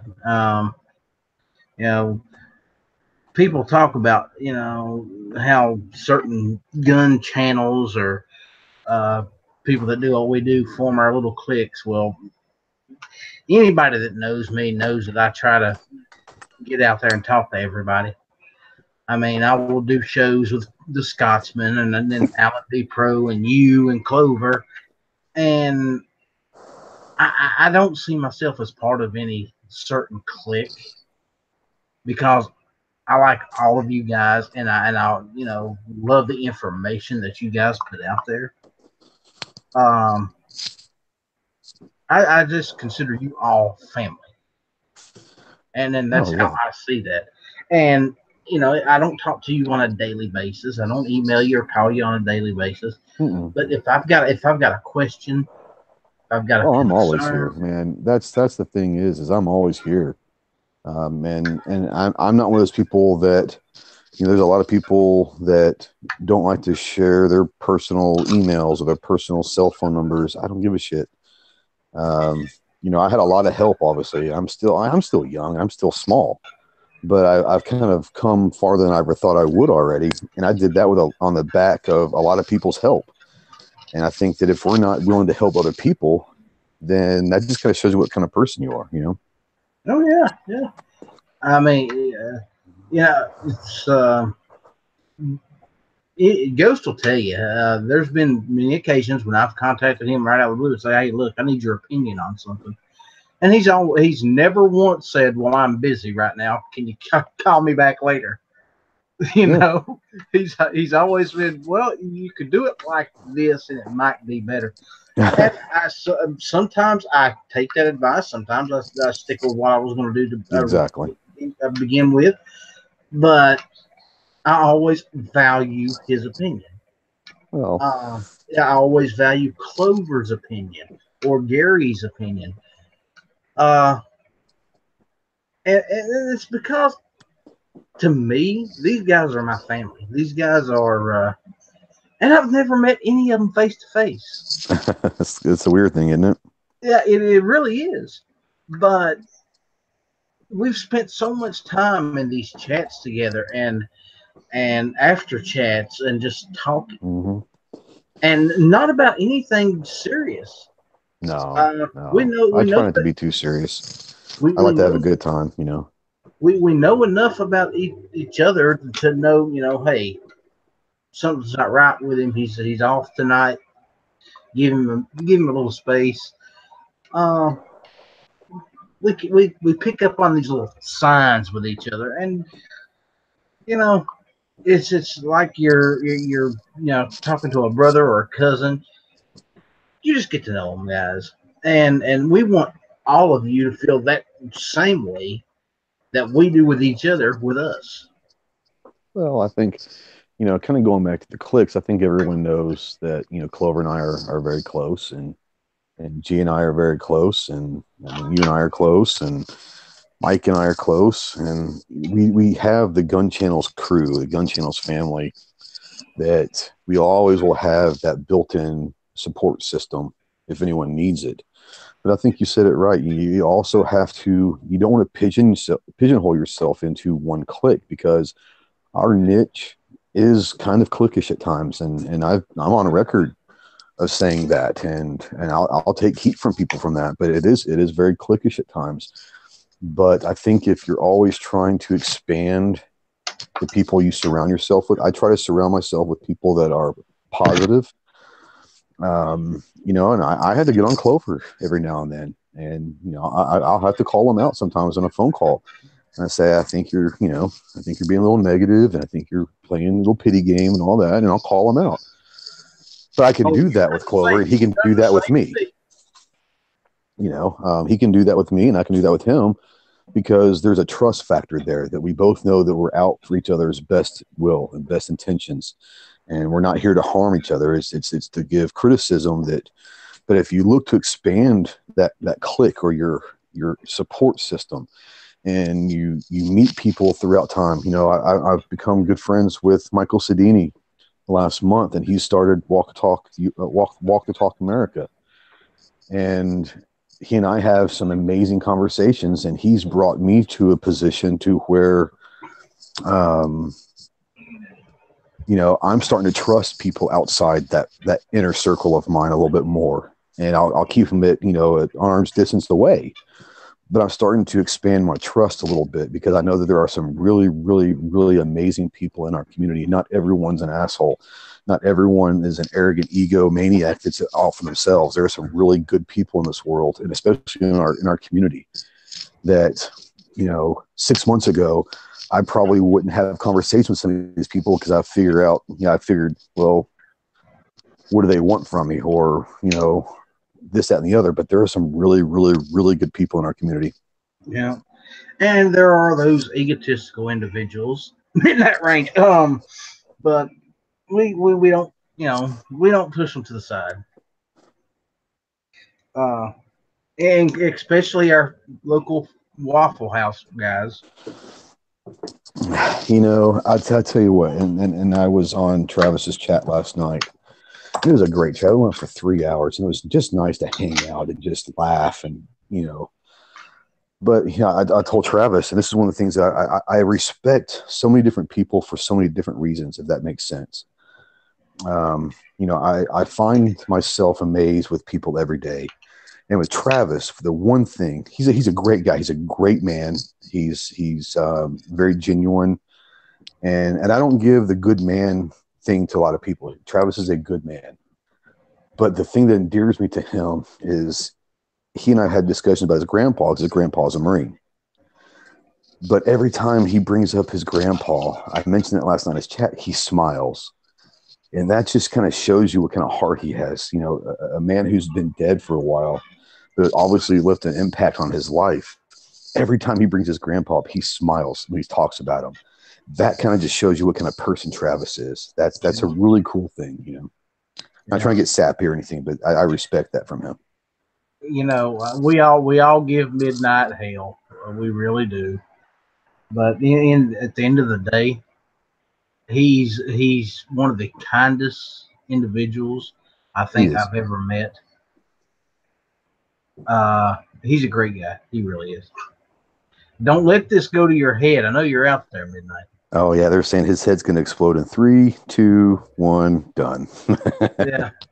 People talk about how certain gun channels or people that do what we do form our little cliques. Well, anybody that knows me knows that I try to get out there and talk to everybody. I mean, I will do shows with the Scotsman and then Alan B. Pro and you and Clover. And I don't see myself as part of any certain clique because I like all of you guys and I love the information that you guys put out there. I just consider you all family. And then that's how I see that. And I don't talk to you on a daily basis. I don't email you or call you on a daily basis. But if I've got a question, I've got a concern. I'm always here, man. That's the thing is I'm always here. And I'm not one of those people that, there's a lot of people that don't like to share their personal emails or their personal cell phone numbers. I don't give a shit. I had a lot of help, obviously. I'm still young. I'm still small. But I've kind of come farther than I ever thought I would already. And I did that on the back of a lot of people's help. And I think that if we're not willing to help other people, then that just kind of shows you what kind of person you are, you know? Oh yeah, yeah. I mean, yeah, it's Ghost will tell you. There's been many occasions when I've contacted him right out of the blue and say, "Hey, look, I need your opinion on something," and he's never once said, "Well, I'm busy right now. Can you call me back later?" You Yeah. know, he's always been, "Well, you could do it like this, and it might be better." And sometimes I take that advice. Sometimes I stick with what I was going to do Exactly. to begin with, but I always value his opinion. Well, Uh, I always value Clover's opinion or Gary's opinion. Uh, and it's because to me, these guys are my family. These guys are, and I've never met any of them face to face. it's a weird thing, isn't it? Yeah, it really is. But we've spent so much time in these chats together and after chats and just talking Mm-hmm. and not about anything serious. No, We no. know I we know try not to that be too serious. I we like to have a know good time, you know? we know enough about each other to know, hey, something's not right with him. He's off tonight. Give him a little space. Uh, we pick up on these little signs with each other, and you know, it's like you're talking to a brother or a cousin. You just get to know them, guys, and we want all of you to feel that same way that we do with each other with us. Well, I think, kind of going back to the clicks, I think everyone knows that, Clover and I are very close, and G and I are very close, and I mean, you and I are close, and Mike and I are close, and we have the Gun Channels crew, the Gun Channels family, that we always will have that built-in support system if anyone needs it. But I think you said it right. You also have to. You don't want to pigeonhole yourself into one clique, because our niche is kind of cliquish at times, and I'm on record of saying that, and I'll take heat from people from that. But it is very cliquish at times. But I think if you're always trying to expand the people you surround yourself with, I try to surround myself with people that are positive. And I had to get on Clover every now and then, and I'll have to call them out sometimes on a phone call. And I say, I think you're being a little negative, and I think you're playing a little pity game and all that, and I'll call them out. But I can Oh, do you've that done with the Clover, same. and he can You've done do the that with same me. thing. He can do that with me, and I can do that with him, because there's a trust factor there that we both know that we're out for each other's best will and best intentions, and we're not here to harm each other. It's to give criticism that. But if you look to expand that clique or your support system, and you meet people throughout time. I've become good friends with Michael Sedini last month, and he started Walk the Talk America, and he and I have some amazing conversations, and he's brought me to a position to where, um, I'm starting to trust people outside that inner circle of mine a little bit more, and I'll keep them at arm's distance away. But I'm starting to expand my trust a little bit, because I know that there are some really, really, really amazing people in our community. Not everyone's an asshole. Not everyone is an arrogant ego maniac that's out for themselves. There are some really good people in this world, and especially in our community, that 6 months ago I probably wouldn't have conversations with some of these people, because I figured, well, what do they want from me, or this, that, and the other. But there are some really, really, really good people in our community. Yeah, and there are those egotistical individuals in that range. But we don't we don't push them to the side. Uh, and especially our local Waffle House guys. I'll tell you what, and I was on Travis's chat last night. It was a great chat. We went for 3 hours, and it was just nice to hang out and just laugh, and. But I told Travis, and this is one of the things that I respect so many different people for so many different reasons, if that makes sense. I find myself amazed with people every day. And with Travis, for the one thing, he's a great guy. He's a great man. He's very genuine, and I don't give the good man thing to a lot of people. Travis is a good man, but the thing that endears me to him is he and I had discussions about his grandpa because his grandpa's a Marine. But every time he brings up his grandpa, I mentioned it last night in his chat, he smiles. And that just kind of shows you what kind of heart he has. You know, a man who's been dead for a while, but obviously left an impact on his life. Every time he brings his grandpa up, he smiles when he talks about him. That kind of just shows you what kind of person Travis is. That's a really cool thing, you know. Not trying to get sappy or anything, but I respect that from him. You know, we all give Midnight hell. We really do. But at the end of the day, he's one of the kindest individuals I think I've ever met. He's a great guy. He really is. Don't let this go to your head. I know you're out there, Midnight. Oh yeah, they're saying his head's going to explode in 3, 2, 1, done.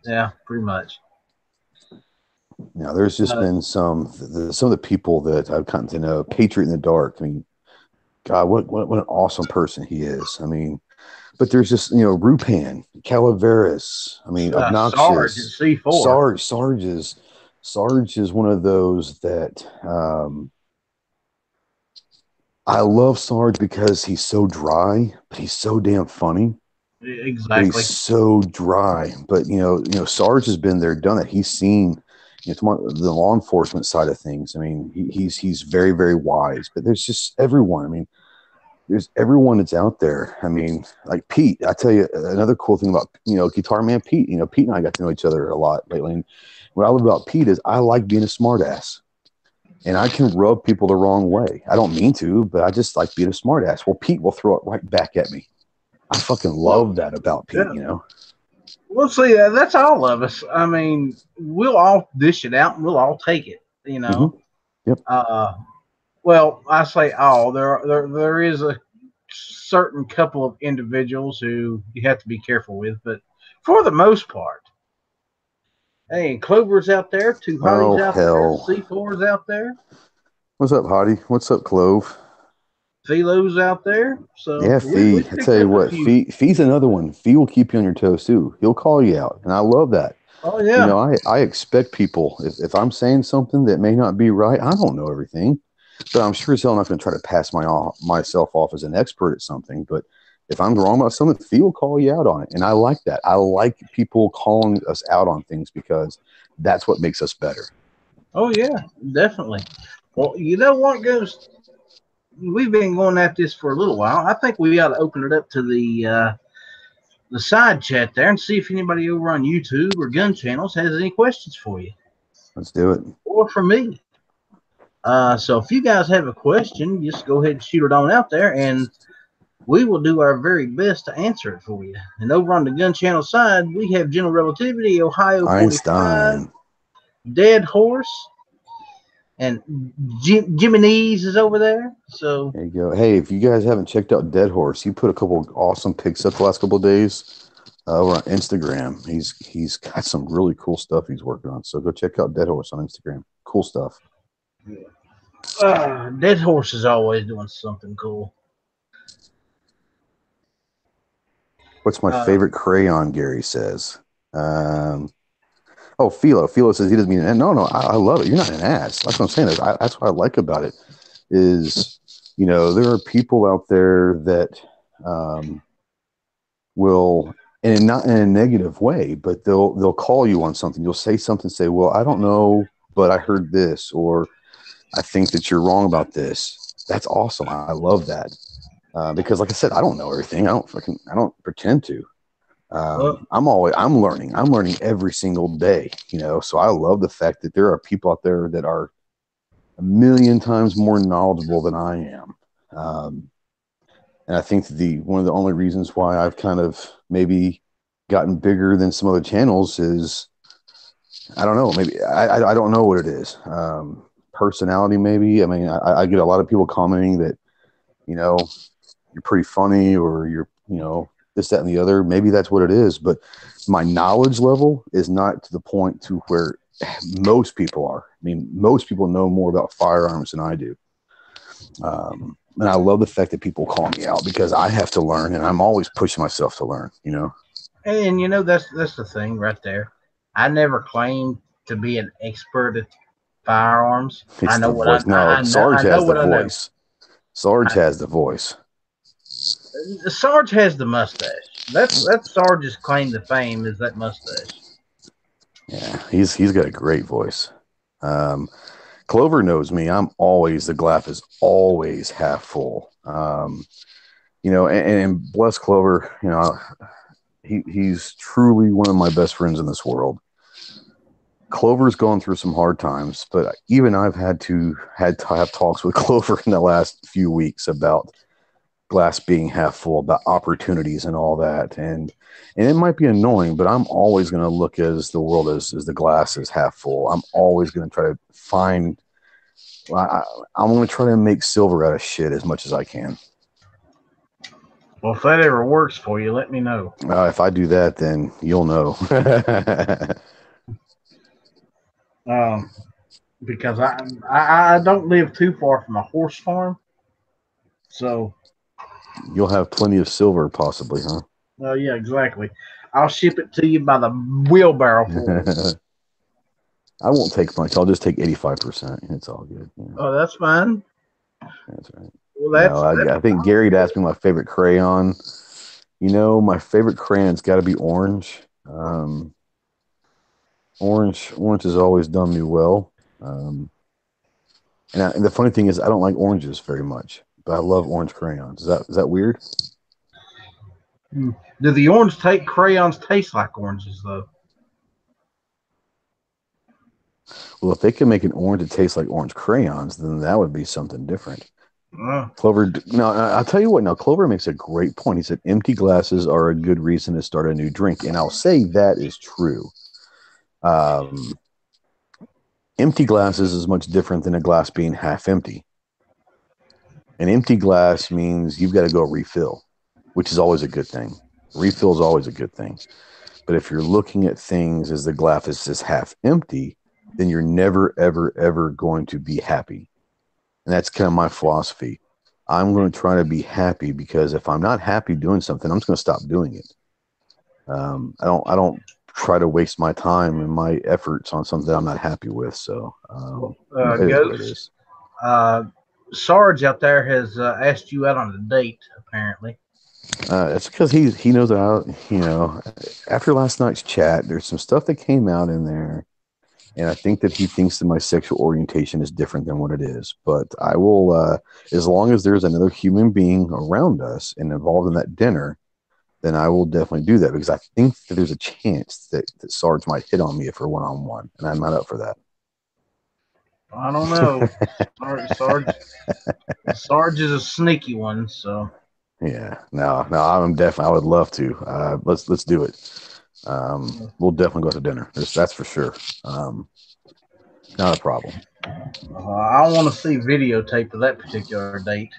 yeah, pretty much. Now, there's just been some of the people that I've gotten to know. Patriot in the Dark. I mean, God, what an awesome person he is. I mean, but there's just, you know, Rupan, Calaveras. I mean, Obnoxious. Sarge at C4. Sarge is one of those that I love Sarge because he's so dry, but he's so damn funny. Exactly. But he's so dry. But you know, Sarge has been there, done it. He's seen, you know, the law enforcement side of things. I mean, he's very, very wise. But there's just everyone. I mean, there's everyone that's out there. I mean, like Pete. I tell you another cool thing about, you know, Guitar Man Pete. You know, Pete and I got to know each other a lot lately. And what I love about Pete is I like being a smartass. And I can rub people the wrong way. I don't mean to, but I just like being a smartass. Well, Pete will throw it right back at me. I fucking love that about Pete, you know? Well, see, that's all of us. I mean, we'll all dish it out and we'll all take it, you know? Mm-hmm. Yep. Well, I say all. There is a certain couple of individuals who you have to be careful with, but for the most part, hey, Clover's out there, two Hotties out there, C4's out there. What's up, Hottie? What's up, Clove? Philo's out there. So yeah, Fee. I tell you what, Fee's another one. Fee will keep you on your toes too. He'll call you out, and I love that. Oh yeah. You know, I expect people. If I'm saying something that may not be right, I don't know everything, but I'm sure as hell not going to try to pass myself off as an expert at something. But if I'm wrong about something, Fee will call you out on it, and I like that. I like people calling us out on things because that's what makes us better. Oh yeah, definitely. Well, you know what, Ghost? We've been going at this for a little while. I think we ought to open it up to the side chat there and see if anybody over on YouTube or Gun Channels has any questions for you. Let's do it. Or for me. So if you guys have a question, just go ahead and shoot it on out there, and we will do our very best to answer it for you. And over on the Gun Channel side, we have General Relativity, Ohio 45, Dead Horse, and Jimmy's is over there. So there you go. Hey, if you guys haven't checked out Dead Horse, he put a couple of awesome pics up the last couple of days over on Instagram. He's got some really cool stuff he's working on. So go check out Dead Horse on Instagram. Cool stuff. Dead Horse is always doing something cool. What's my favorite crayon? Gary says. Oh, Philo. Philo says he doesn't mean an ass. No, I love it. You're not an ass. That's what I'm saying. That's what I like about it is, you know, there are people out there that will, and not in a negative way, but they'll call you on something. You'll say something, say, well, I don't know, but I heard this, or I think that you're wrong about this. That's awesome. I love that. Because like I said, I don't know everything. I don't pretend to. I'm learning. I'm learning every single day, you know, so I love the fact that there are people out there that are a million times more knowledgeable than I am. And I think one of the only reasons why I've kind of maybe gotten bigger than some other channels is, I don't know, maybe I don't know what it is. Personality, maybe. I mean, I get a lot of people commenting that, you know, you're pretty funny, or you're, you know, this, that, and the other. Maybe that's what it is, but my knowledge level is not to the point to where most people are. I mean, most people know more about firearms than I do. And I love the fact that people call me out because I have to learn, and I'm always pushing myself to learn. And that's the thing right there. I never claimed to be an expert at firearms. I It's know the what I voice. No, Sarge I know has the what I know. voice. Sarge has the voice. Sarge has the mustache. That's Sarge's claim to fame is that mustache. Yeah, he's got a great voice. Clover knows me. The glass is always half full. And bless Clover, he's truly one of my best friends in this world. Clover's gone through some hard times, but even I've had to have talks with Clover in the last few weeks about glass being half full, about opportunities and all that. And it might be annoying, but I'm always going to look as the world as the glass is half full. I'm always going to try to find. I'm going to try to make silver out of shit as much as I can. Well, if that ever works for you, let me know. If I do that, then you'll know. Because I don't live too far from a horse farm, so you'll have plenty of silver, possibly, huh? Yeah, exactly. I'll ship it to you by the wheelbarrow full. I won't take much. I'll just take 85%. It's all good. Oh, that's fine. That's right. Well, I think Gary'd asked me my favorite crayon. My favorite crayon's got to be orange. Orange has always done me well. And the funny thing is, I don't like oranges very much, but I love orange crayons. Is that weird? Do the orange crayons taste like oranges though? Well, if they can make an orange that tastes like orange crayons, then that would be something different. Clover, no, I'll tell you what. Now, Clover makes a great point. He said empty glasses are a good reason to start a new drink, and I'll say that is true. Empty glasses is much different than a glass being half empty. An empty glass means you've got to go refill, which is always a good thing. Refill is always a good thing. But if you're looking at things as the glass is just half empty, then you're never, ever, ever going to be happy. And that's kind of my philosophy. I'm going to try to be happy because if I'm not happy doing something, I'm just going to stop doing it. I don't try to waste my time and my efforts on something that I'm not happy with. So it is what it is. Sarge out there has asked you out on a date, apparently. It's because he knows that after last night's chat, there's some stuff that came out in there, and I think that he thinks that my sexual orientation is different than what it is. But I will, as long as there's another human being around us and involved in that dinner, then I will definitely do that because I think that there's a chance that Sarge might hit on me if we're one-on-one, and I'm not up for that. I don't know. Sarge is a sneaky one, so. Yeah, no, I'm definitely. I would love to. Let's do it. We'll definitely go to dinner. That's for sure. Not a problem. I want to see videotape of that particular date.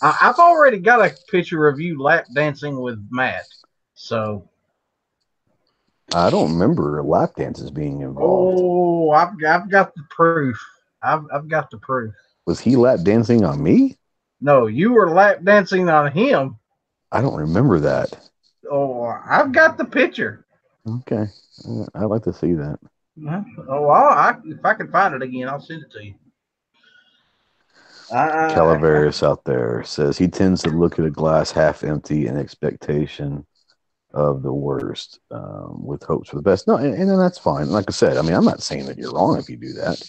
I've already got a picture of you lap dancing with Matt, so. I don't remember lap dances being involved. Oh, I've got the proof. I've got the proof. Was he lap dancing on me? No, you were lap dancing on him. I don't remember that. Oh, I've got the picture. Okay, I'd like to see that. Oh, if I can find it again, I'll send it to you. Calaveras out there says he tends to look at a glass half empty in expectation of the worst, with hopes for the best. No, and then that's fine. Like I said, I mean, I'm not saying that you're wrong if you do that.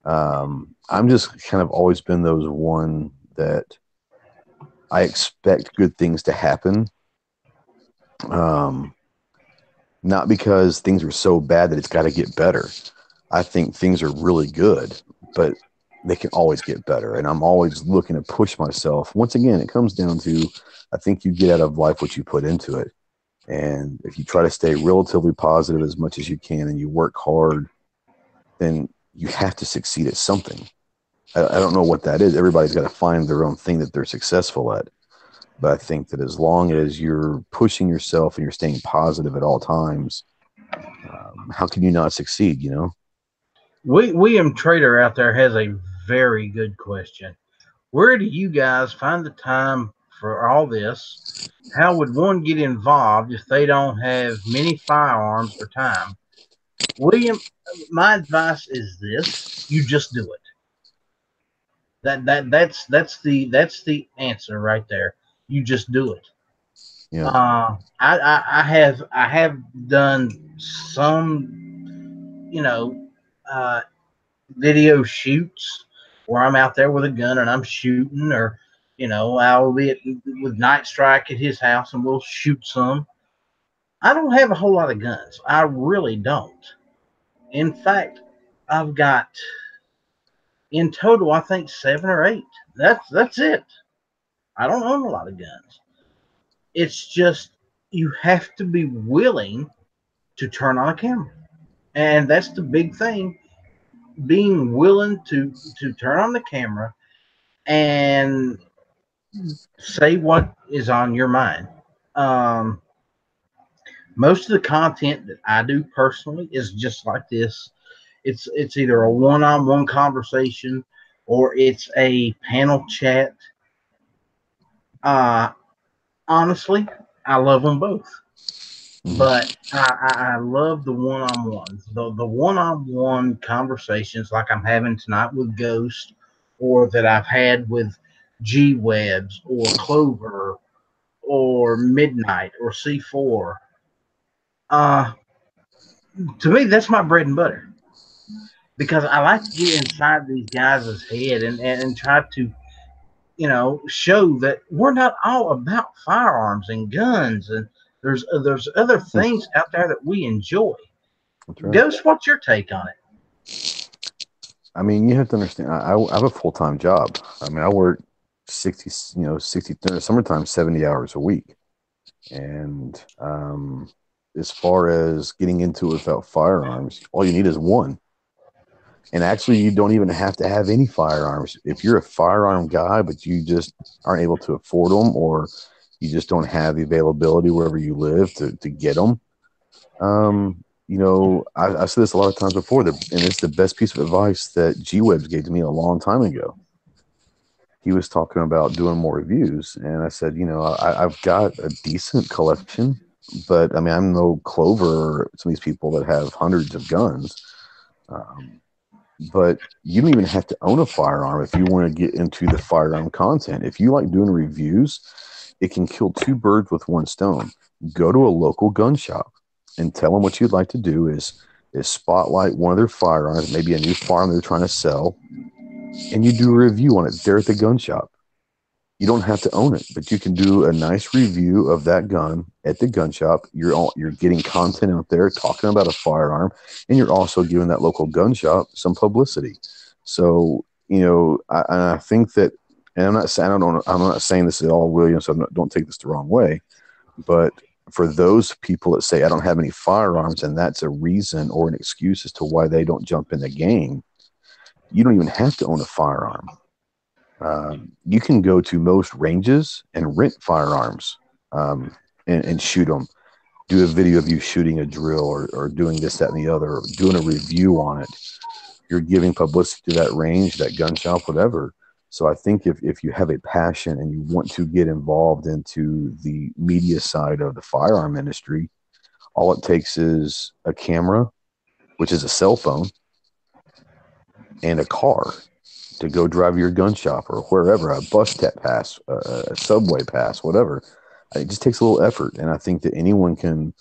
I'm just kind of always been those one that I expect good things to happen. Not because things are so bad that it's got to get better. I think things are really good, but they can always get better. And I'm always looking to push myself. Once again, it comes down to, I think you get out of life what you put into it. And if you try to stay relatively positive as much as you can and you work hard, then you have to succeed at something. I don't know what that is. Everybody's got to find their own thing that they're successful at. But I think that as long as you're pushing yourself and you're staying positive at all times, how can you not succeed? William Trader out there has a very good question. Where do you guys find the time for all this? How would one get involved if they don't have many firearms or time? William, my advice is this: you just do it. That's the answer right there. You just do it. Yeah. I have done some, uh, video shoots where I'm out there with a gun and I'm shooting, or I'll be with Night Strike at his house and we'll shoot some. I don't have a whole lot of guns. I really don't. In fact, I've got in total, I think 7 or 8. That's it. I don't own a lot of guns. It's just you have to be willing to turn on a camera, and that's the big thing. Being willing to turn on the camera and say what is on your mind. Um, Most of the content that I do personally is just like this. It's either a one-on-one conversation or it's a panel chat. Uh, Honestly, I love them both, but I love the one-on-ones, the one-on-one conversations like I'm having tonight with Ghost, or that I've had with G Webs or Clover or Midnight or C4. Uh, to me, that's my bread and butter because I like to get inside these guys' head and try to, show that we're not all about firearms and guns, and there's other things out there that we enjoy. That's right. Ghost, what's your take on it? I mean, you have to understand. I have a full-time job. I mean, I work 60, 60 summertime 70 hours a week, and as far as getting into it without firearms, all you need is one. And actually, you don't even have to have any firearms. If you're a firearm guy, but you just aren't able to afford them, or you just don't have the availability wherever you live to get them, I said this a lot of times before, and it's the best piece of advice that G Webs gave to me a long time ago. He was talking about doing more reviews, and I said, I've got a decent collection, but I mean, I'm no Clover or some of these people that have hundreds of guns. Um, but you don't even have to own a firearm if you want to get into the firearm content. If you like doing reviews, it can kill two birds with one stone. Go to a local gun shop and tell them what you'd like to do is spotlight one of their firearms, maybe a new firearm they're trying to sell, and you do a review on it there at the gun shop. You don't have to own it, but you can do a nice review of that gun at the gun shop. You're getting content out there talking about a firearm, and you're also giving that local gun shop some publicity. So I think that, and I'm not saying this at all, William. So don't take this the wrong way, but for those people that say I don't have any firearms, and that's a reason or an excuse as to why they don't jump in the game, you don't even have to own a firearm. You can go to most ranges and rent firearms, and shoot them. Do a video of you shooting a drill, or doing this, that, and the other, or doing a review on it. You're giving publicity to that range, that gun shop, whatever. So I think if you have a passion and you want to get involved into the media side of the firearm industry, all it takes is a camera, which is a cell phone, and a car to go drive your gun shop or wherever, a bus pass, a subway pass, whatever. It just takes a little effort, and I think that anyone can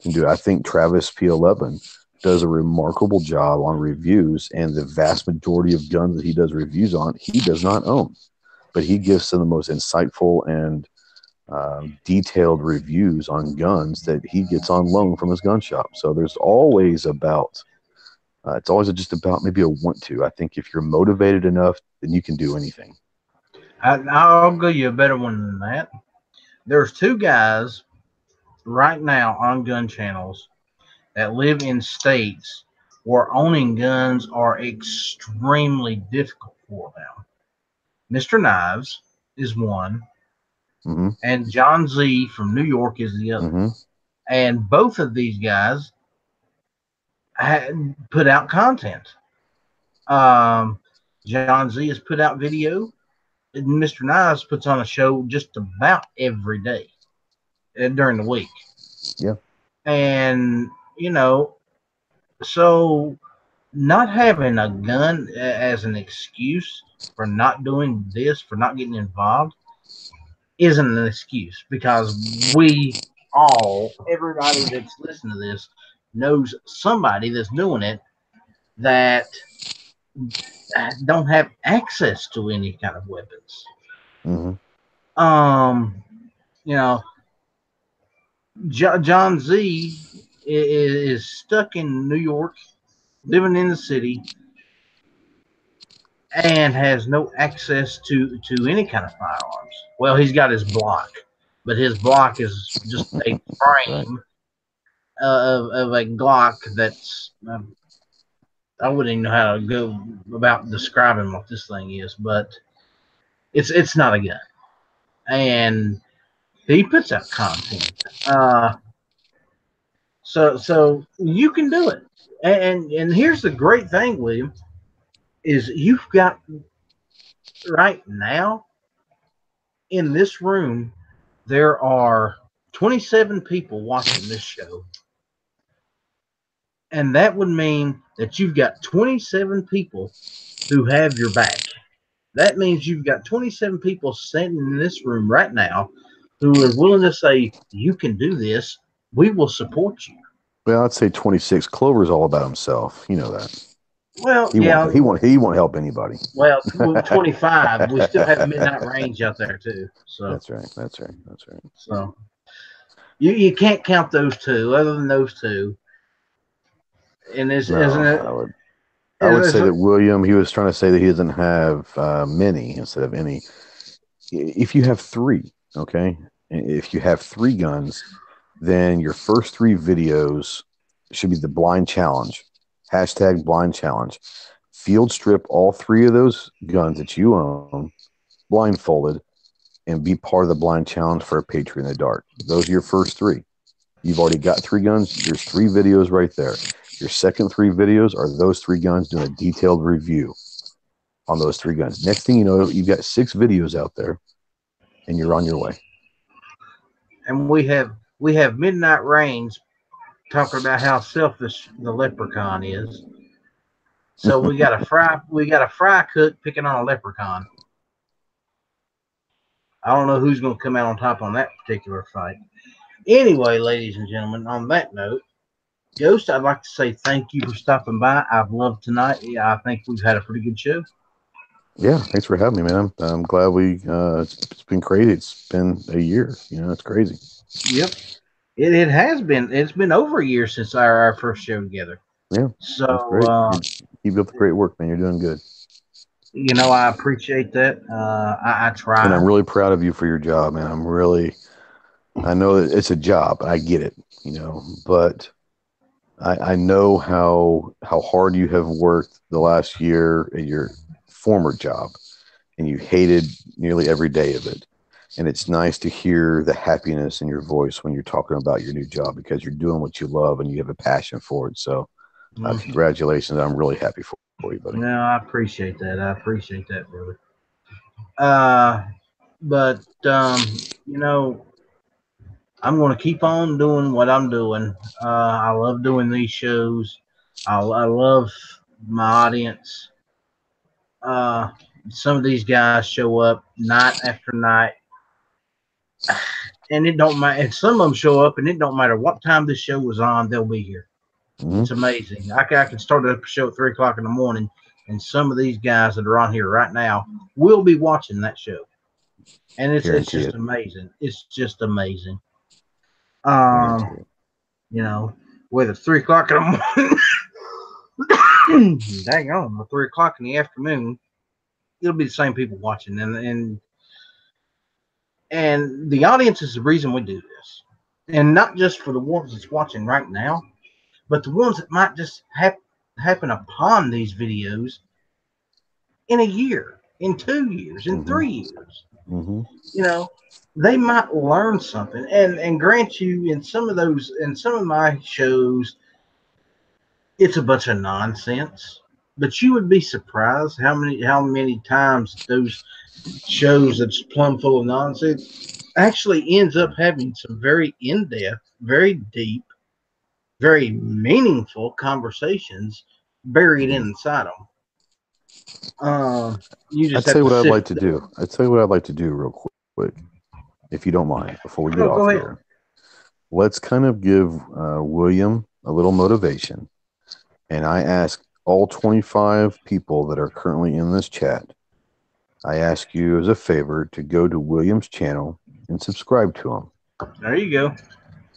do it. I think Travis P11 does a remarkable job on reviews, and the vast majority of guns that he does reviews on, he does not own, but he gives some of the most insightful and detailed reviews on guns that he gets on loan from his gun shop. So there's always about it's always just about maybe a want to. I think if you're motivated enough, then you can do anything. I'll give you a better one than that. There's two guys right now on gun channels that live in states where owning guns are extremely difficult for them. Mr. Knives is one, Mm-hmm. and John Z from New York is the other. Mm-hmm. And both of these guys put out content. Um, John Z has put out video. And Mr. Nice puts on a show just about every day during the week. Yeah. And, so not having a gun as an excuse for not doing this, for not getting involved, isn't an excuse because everybody that's listening to this knows somebody that's doing it that don't have access to any kind of weapons. Mm-hmm. You know, John Z is stuck in New York, living in the city, and has no access to any kind of firearms. Well, he's got his block, but his block is just a Right. frame of a Glock that's I wouldn't even know how to go about describing what this thing is, but it's not a gun, and he puts out content. So you can do it, and here's the great thing, William, is you've got right now in this room there are 27 people watching this show, and that would mean that you've got 27 people who have your back. That means you've got 27 people standing in this room right now who are willing to say, you can do this. We will support you. Well, I'd say 26. Clover's all about himself. You know that. Well, He yeah. won't. He won't help anybody. Well, 25. We still have Midnight Range out there too. So That's right. That's right. That's right. So you can't count those two. Other than those two, and isn't it? I would say that William, he was trying to say that he doesn't have many instead of any. If you have three, okay, if you have three guns, then your first three videos should be the blind challenge. Hashtag blind challenge. Field strip all three of those guns that you own, blindfolded, and be part of the blind challenge for a Patriot in the Dark. Those are your first three. You've already got three guns. There's three videos right there. Your second three videos are those three guns doing a detailed review on those three guns. Next thing you know, you've got 6 videos out there, and you're on your way. And we have Midnight Range talking about how selfish the leprechaun is. So we got a fry cook picking on a leprechaun. I don't know who's going to come out on top on that particular fight. Anyway, ladies and gentlemen, on that note, Ghost, I'd like to say thank you for stopping by. I've loved tonight. Yeah, I think we've had a pretty good show. Yeah, thanks for having me, man. I'm glad it's been crazy. It's been a year. It's crazy. Yep. It has been. It's been over a year since our first show together. Yeah. So that's great. Keep up the great work, man. You're doing good. I appreciate that. I try. And I'm really proud of you for your job, man. I know that it's a job. I get it, but I know how hard you have worked the last year at your former job, and you hated nearly every day of it. And it's nice to hear the happiness in your voice when you're talking about your new job, because you're doing what you love and you have a passion for it. So congratulations. I'm really happy for you, buddy. No, I appreciate that. I appreciate that, brother. But I'm going to keep on doing what I'm doing. I love doing these shows. I love my audience. Some of these guys show up night after night, and it don't matter. And some of them show up, and it don't matter what time this show was on, they'll be here. Mm-hmm. It's amazing. I can start a show at 3:00 in the morning, and some of these guys that are on here right now will be watching that show, and it's just amazing. It's just amazing. Whether it's 3:00 in the morning, dang on, or 3:00 in the afternoon, it'll be the same people watching, and the audience is the reason we do this, and not just for the ones that's watching right now, but the ones that might just happen upon these videos in a year, in 2 years, in 3 years. Mm-hmm. They might learn something. And grant you, in some of my shows, It's a bunch of nonsense. But you would be surprised how many times those shows that's plumb full of nonsense actually ends up having some very in depth, very deep, very meaningful conversations buried Mhm. inside them. You I'd just tell have you to what I'd like sift to through do. them. I'd tell you what I'd like to do real quick, if you don't mind, before we get Oh, off go ahead. here. Let's kind of give William a little motivation. And I ask all 25 people that are currently in this chat, I ask you as a favor to go to William's channel and subscribe to him. There you go.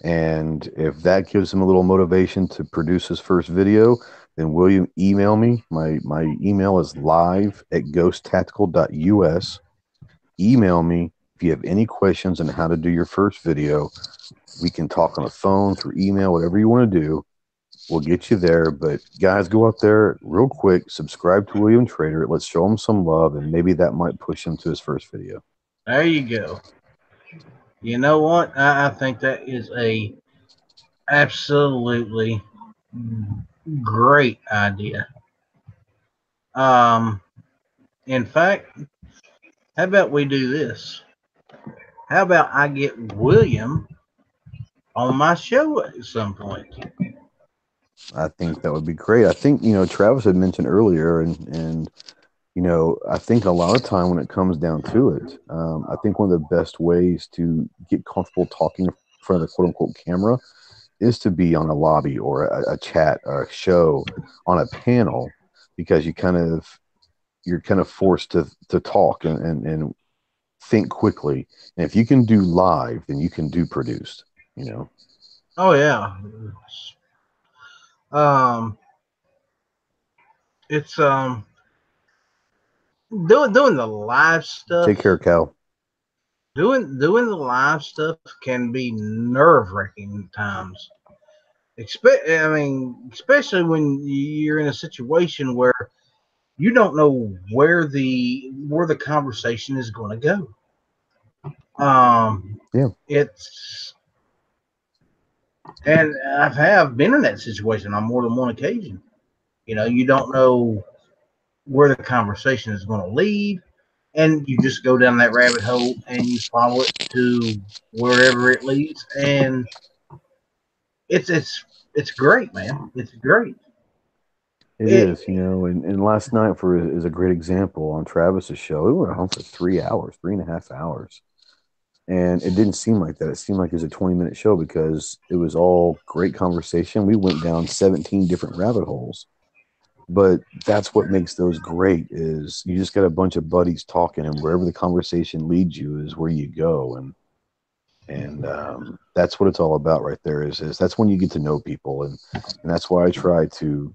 And if that gives him a little motivation to produce his first video, then William, email me. My email is live@ghosttactical.us. Email me if you have any questions on how to do your first video. We can talk on the phone, through email, whatever you want to do. We'll get you there. But guys, go out there real quick, subscribe to William Trader. Let's show him some love, and maybe that might push him to his first video. There you go. You know what? I think that is a absolutely great idea. Um, in fact, how about we do this? How about I get William on my show at some point? I think that would be great. I think, Travis had mentioned earlier, and I think a lot of time when it comes down to it, I think one of the best ways to get comfortable talking in front of the quote unquote camera is to be on a lobby or a chat or a show on a panel, because you're kind of forced to talk and think quickly. And if you can do live, then you can do produced, you know. Oh yeah. Um, it's doing the live stuff. Take care, Cal. Doing the live stuff can be nerve wracking at times. Especially when you're in a situation where you don't know where the conversation is going to go. Yeah, It's and have been in that situation on more than one occasion. You don't know where the conversation is going to lead, and you just go down that rabbit hole and you follow it to wherever it leads, and it's great, man. It's great. it It, is, and last night is a great example on Travis's show. We went home for 3 hours, 3.5 hours. And it didn't seem like that. It seemed like it was a 20-minute show because it was all great conversation. We went down 17 different rabbit holes. But that's what makes those great, is you just got a bunch of buddies talking, and wherever the conversation leads you is where you go. And that's what it's all about right there, is that's when you get to know people. And that's why I try to,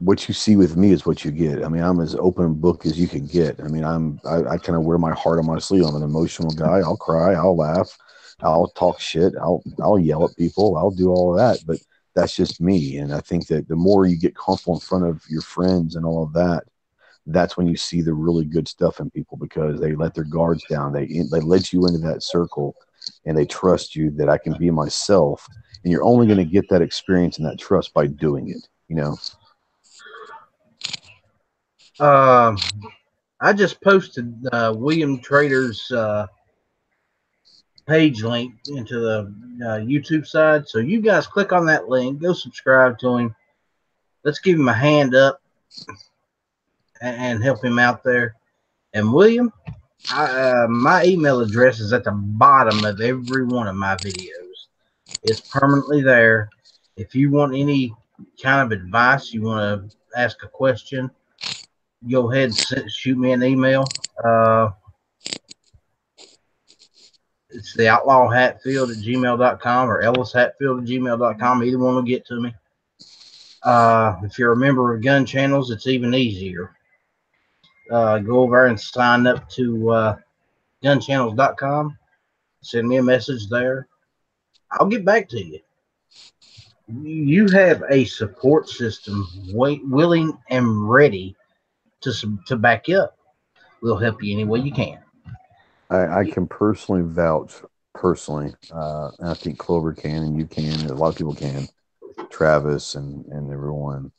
what you see with me is what you get. I mean, I'm as open book as you can get. I mean, I kind of wear my heart on my sleeve. I'm an emotional guy. I'll cry, I'll laugh, I'll talk shit, I'll yell at people, I'll do all of that. But that's just me. And I think that the more you get comfortable in front of your friends and all of that, that's when you see the really good stuff in people, because they let their guards down. They let you into that circle, and they trust you that I can be myself. And you're only going to get that experience and that trust by doing it. um, I just posted William Trader's page link into the YouTube side, so you guys click on that link, go subscribe to him. Let's give him a hand up and help him out there. And William, my email address is at the bottom of every one of my videos. It's permanently there. If you want any kind of advice, you want to ask a question, go ahead and shoot me an email. It's the Outlaw Hatfield at gmail.com or Ellis Hatfield at gmail.com. Either one will get to me. If you're a member of Gun Channels, it's even easier. Go over and sign up to gunchannels.com. Send me a message there. I'll get back to you. You have a support system willing and ready to back you up. We'll help you any way you can. I can personally vouch, and I think Clover can, and you can, and a lot of people can. Travis and everyone.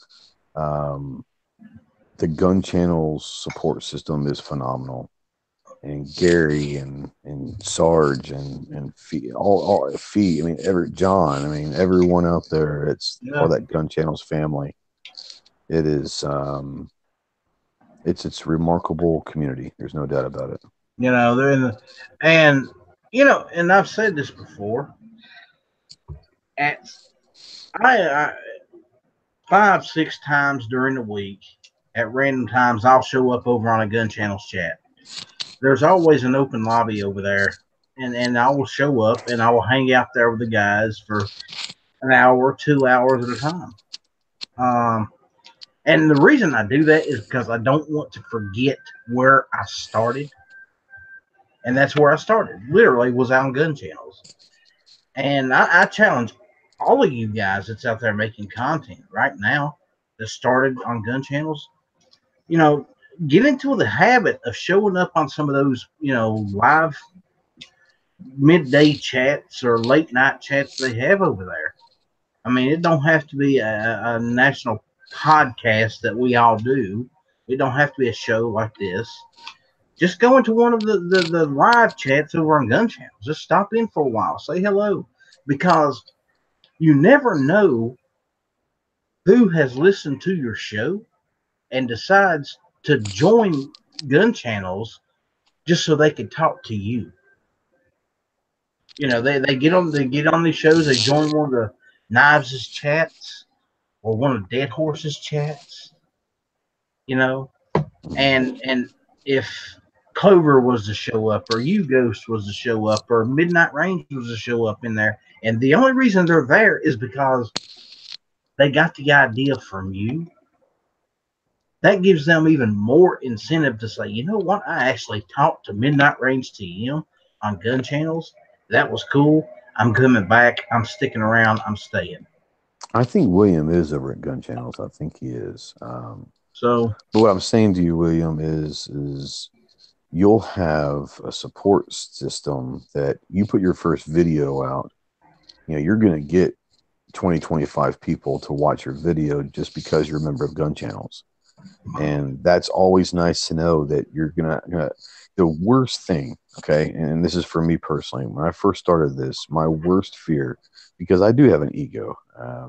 The gun channel's support system is phenomenal. And Gary and Sarge and Fee, all Fee. I mean, John. I mean, everyone out there. It's Yeah. part of that gun channel's family. It is. It's a remarkable community. There's no doubt about it. You know, they're in the, and you know, and I've said this before. At I 5, 6 times during the week, at random times, I'll show up over on a gun channel's chat. There's always an open lobby over there, and I will show up and I will hang out there with the guys for an hour, 2 hours at a time. Um, and the reason I do that is because I don't want to forget where I started, and that's where I started. Literally, was on gun channels, and I challenge all of you guys that's out there making content right now that started on gun channels. You know, get into the habit of showing up on some of those, live midday chats or late night chats they have over there. I mean, it don't have to be a national podcast that we all do. It don't have to be a show like this. Just go into one of the live chats over on gun channels. Just stop in for a while. Say hello. Because you never know who has listened to your show and decides to join gun channels just so they can talk to you. You know, they get on these shows, they join one of the Knives' chats or one of Dead Horse's chats, you know, and if Clover was to show up or You Ghost was to show up or Midnight Range was to show up in there, and the only reason they're there is because they got the idea from you, that gives them even more incentive to say, you know what, I actually talked to Midnight Range TM on gun channels. That was cool. I'm coming back. I'm sticking around. I'm staying. I think William is over at gun channels. I think he is. So, But what I'm saying to you, William, is you'll have a support system that you put your first video out. You know, you're going to get 20, 25 people to watch your video just because you're a member of gun channels. And that's always nice to know that you're gonna the worst thing, okay, and this is for me personally. When I first started this, my worst fear, because I do have an ego. I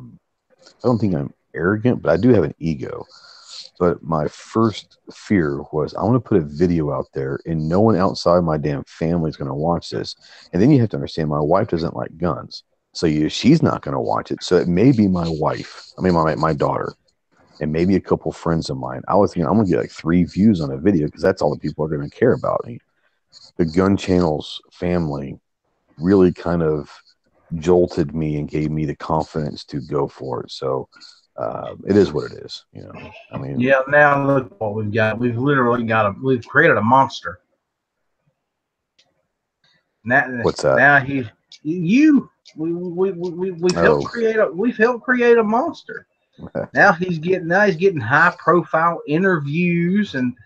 don't think I'm arrogant, but I do have an ego. But my first fear was I want to put a video out there and no one outside my damn family is going to watch this. And then you have to understand my wife doesn't like guns. So she's not going to watch it. So it may be my wife, I mean, my daughter, and maybe a couple friends of mine. I was thinking I'm going to get like 3 views on a video because that's all the people are going to care about me. The gun channels family really kind of jolted me and gave me the confidence to go for it. So it is what it is, you know. I mean, yeah, now look what we've got. We've created a monster. Now, what's that? now we've helped Oh, create a monster. Now he's getting high profile interviews and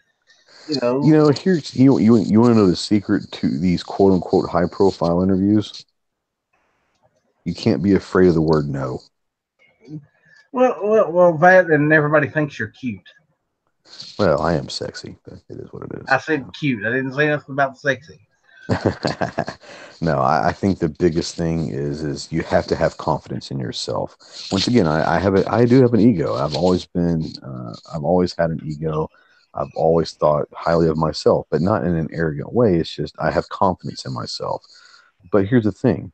you know, here's you want to know the secret to these quote unquote high profile interviews? You can't be afraid of the word no. well, that and everybody thinks you're cute. Well, I am sexy, but it is what it is. I said cute. I didn't say nothing about sexy. No, I think the biggest thing is you have to have confidence in yourself. Once again, I do have an ego. I've always had an ego. I've always thought highly of myself, but not in an arrogant way. It's just I have confidence in myself. But here's the thing: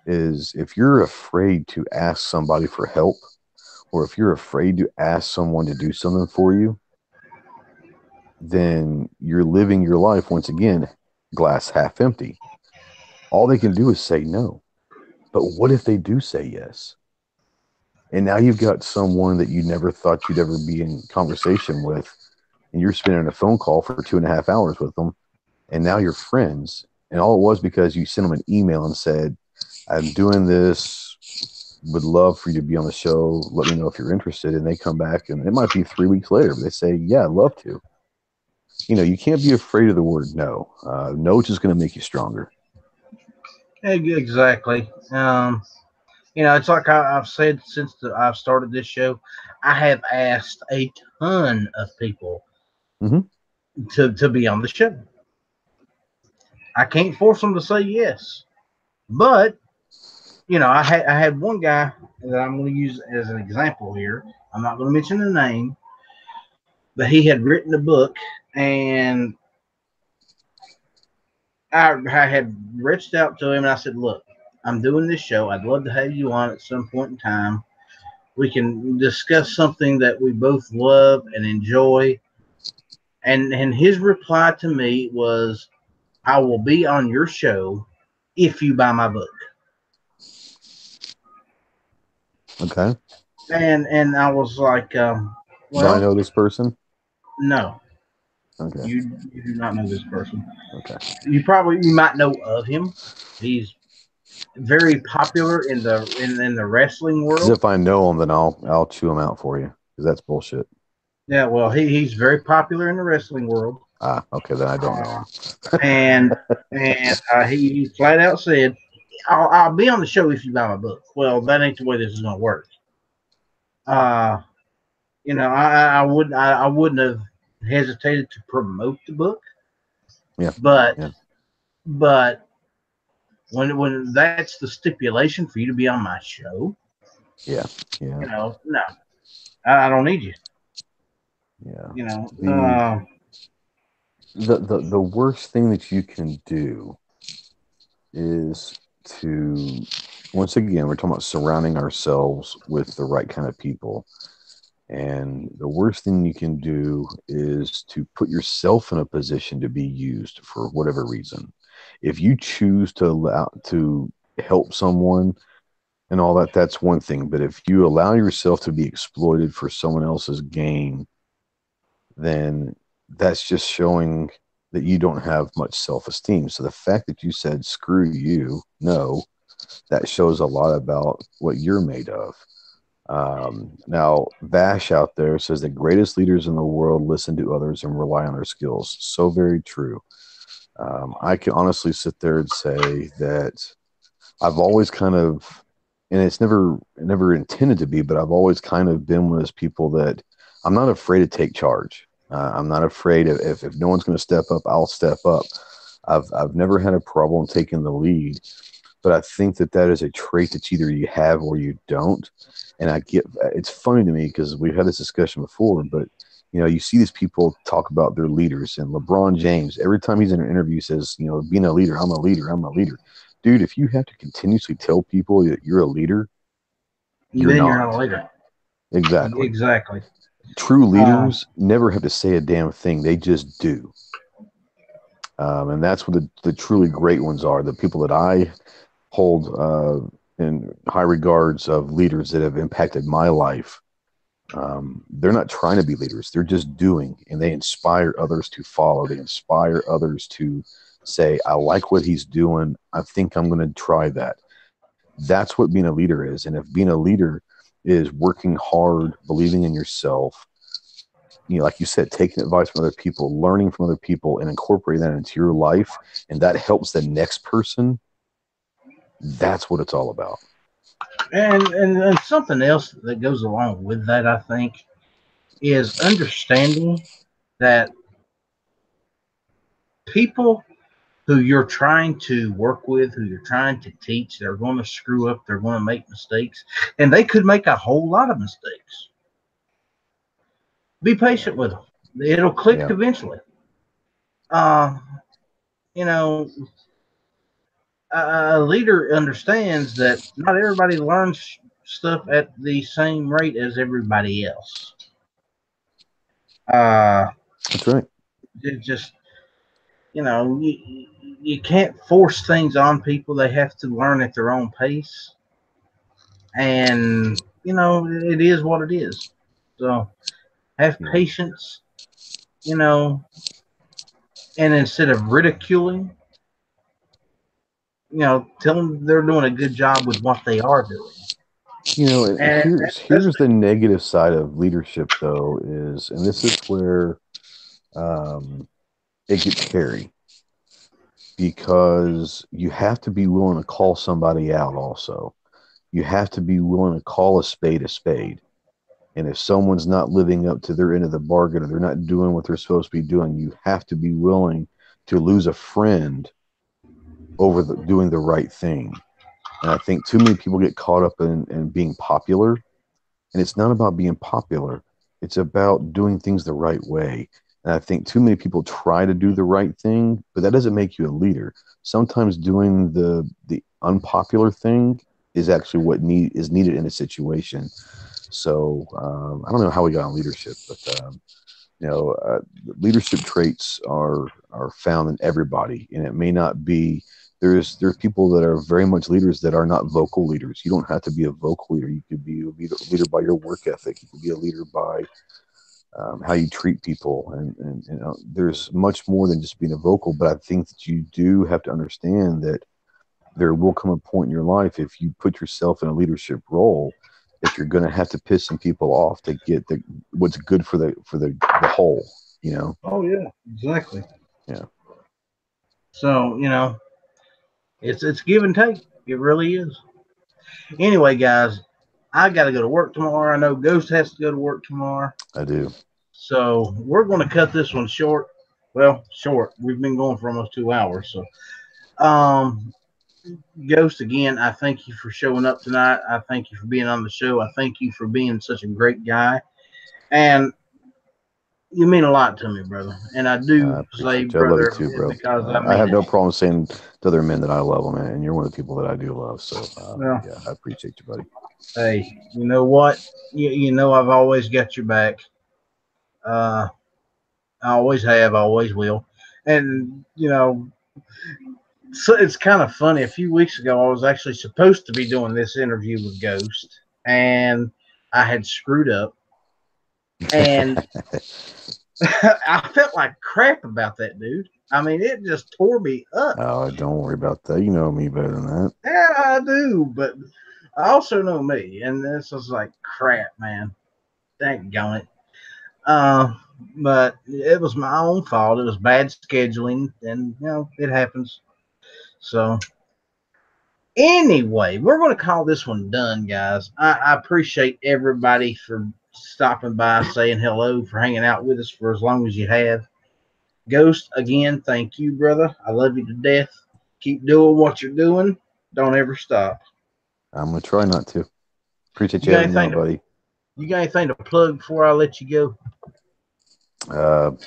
is if you're afraid to ask somebody for help, or if you're afraid to ask someone to do something for you, then you're living your life once again glass half empty. All they can do is say no. But what if they do say yes? And now you've got someone that you never thought you'd ever be in conversation with, and you're spending a phone call for 2.5 hours with them, and now you're friends. And all it was because you sent them an email and said, I'm doing this, would love for you to be on the show. Let me know if you're interested. And they come back, and it might be 3 weeks later, but they say, yeah, I'd love to. You know, you can't be afraid of the word no. No is just going to make you stronger. Exactly. It's like I've said since I've started this show. I have asked a ton of people Mm-hmm. to be on the show. I can't force them to say yes, but I had one guy that I'm going to use as an example here. I'm not going to mention the name, but he had written a book, and I had reached out to him and I said, "Look, I'm doing this show. I'd love to have you on at some point in time. We can discuss something that we both love and enjoy." And his reply to me was, "I will be on your show if you buy my book." Okay. And I was like, Do I "Well, know this person? no, Okay. you do not know this person. Okay. You might know of him. He's very popular in the wrestling Because world. if I know him, then I'll chew him out for you. Because that's bullshit. Yeah, well, he's very popular in the wrestling world, Ah, okay. Then I don't know uh, him. and he flat out said, I'll be on the show if you buy my book." Well, that ain't the way this is going to work. Uh, I wouldn't have hesitated to promote the book, Yeah. but Yeah. but when that's the stipulation for you to be on my show, Yeah. Yeah. no, I don't need you. Yeah. You know, The the worst thing that you can do is to, once again, we're talking about surrounding ourselves with the right kind of people. And the worst thing you can do is to put yourself in a position to be used for whatever reason. If you choose to allow to help someone and all that, that's one thing. But if you allow yourself to be exploited for someone else's gain, then that's just showing that you don't have much self-esteem. So the fact that you said screw you, no, that shows a lot about what you're made of. Now, Vash out there says the greatest leaders in the world listen to others and rely on their skills. So very true. I can honestly sit there and say that I've always kind of, and it's never intended to be, but I've always kind of been one of those people that I'm not afraid to take charge. I'm not afraid of, if no one's going to step up, I'll step up. I've never had a problem taking the lead, but I think that that is a trait that either you have or you don't. And it's funny to me because we've had this discussion before, but you see these people talk about their leaders, and LeBron James, every time he's in an interview, says, being a leader, I'm a leader, I'm a leader. Dude, if you have to continuously tell people that you're a leader, you're then you're not. not a leader. Exactly. Exactly. True Uh, leaders never have to say a damn thing. They just do. And that's what the truly great ones are. The people that I hold in high regards of leaders that have impacted my life. They're not trying to be leaders. They're just doing, and they inspire others to follow. They inspire others to say, I like what he's doing. I think I'm going to try that. That's what being a leader is. And if being a leader is working hard, believing in yourself, like you said, taking advice from other people, learning from other people, and incorporating that into your life, and that helps the next person, that's what it's all about. and something else that goes along with that, I think, is understanding that people who you're trying to work with, who you're trying to teach, they're going to screw up, they're going to make mistakes, and they could make a whole lot of mistakes. Be Yeah. patient with them. It'll click Yeah. eventually. Uh, you know, a leader understands that not everybody learns stuff at the same rate as everybody else. Uh, That's right. it just you can't force things on people. They have to learn at their own pace, and it is what it is. So have Yeah. patience, you know, and instead of ridiculing, tell them they're doing a good job with what they are doing. And And that's here's the negative side of leadership, though, and this is where um, it gets hairy, because you have to be willing to call somebody out also. you have to be willing to call a spade a spade. And if someone's not living up to their end of the bargain or they're not doing what they're supposed to be doing, you have to be willing to lose a friend over doing the right thing. And I think too many people get caught up in being popular. And it's not about being popular, it's about doing things the right way. And I think too many people try to do the right thing, but that doesn't make you a leader. Sometimes doing the unpopular thing is actually what is needed in a situation. So I don't know how we got on leadership, but you know, leadership traits are found in everybody, and it may not be. There's people that are very much leaders that are not vocal leaders. You don't have to be a vocal leader. You could be a leader by your work ethic. You could be a leader by how you treat people, and you know, there's much more than just being a vocal. But I think that you do have to understand that there will come a point in your life if you put yourself in a leadership role that you're going to have to piss some people off to get what's good for the whole, you know. Oh yeah, exactly. Yeah, So it's give and take. It really is. Anyway, guys, I got to go to work tomorrow. I know Ghost has to go to work tomorrow. I do. So we're going to cut this one short. Well, short. We've been going for almost 2 hours. So, um, Ghost, again, I thank you for showing up tonight. I thank you for being on the show. I thank you for being such a great guy. And you mean a lot to me, brother. And I I do say appreciate you. I love you brother too, bro. because I I mean have it. no problem saying to other men that I love them, and you're one of the people that I do love. So Well, yeah, I appreciate you, buddy. hey, you know what? You know I've always got your back. Uh, I always have, always will. And so it's kind of funny. A few weeks ago, I was actually supposed to be doing this interview with Ghost, and I had screwed up, and I felt like crap about that, dude. I mean, it just tore me up. Oh, don't worry about that. You know me better than that. Yeah, I do, but I also know me, and this was like crap, man. Thank God. Uh, but it was my own fault. It was bad scheduling, and it happens. So anyway, we're going to call this one done, guys. I appreciate everybody for stopping by, saying hello, for hanging out with us for as long as you have. Ghost, again, thank you, brother. I love you to death. Keep doing what you're doing. Don't ever stop. I'm gonna try not to. Appreciate You you got having me anything on, to buddy. you got anything to plug before I let you go?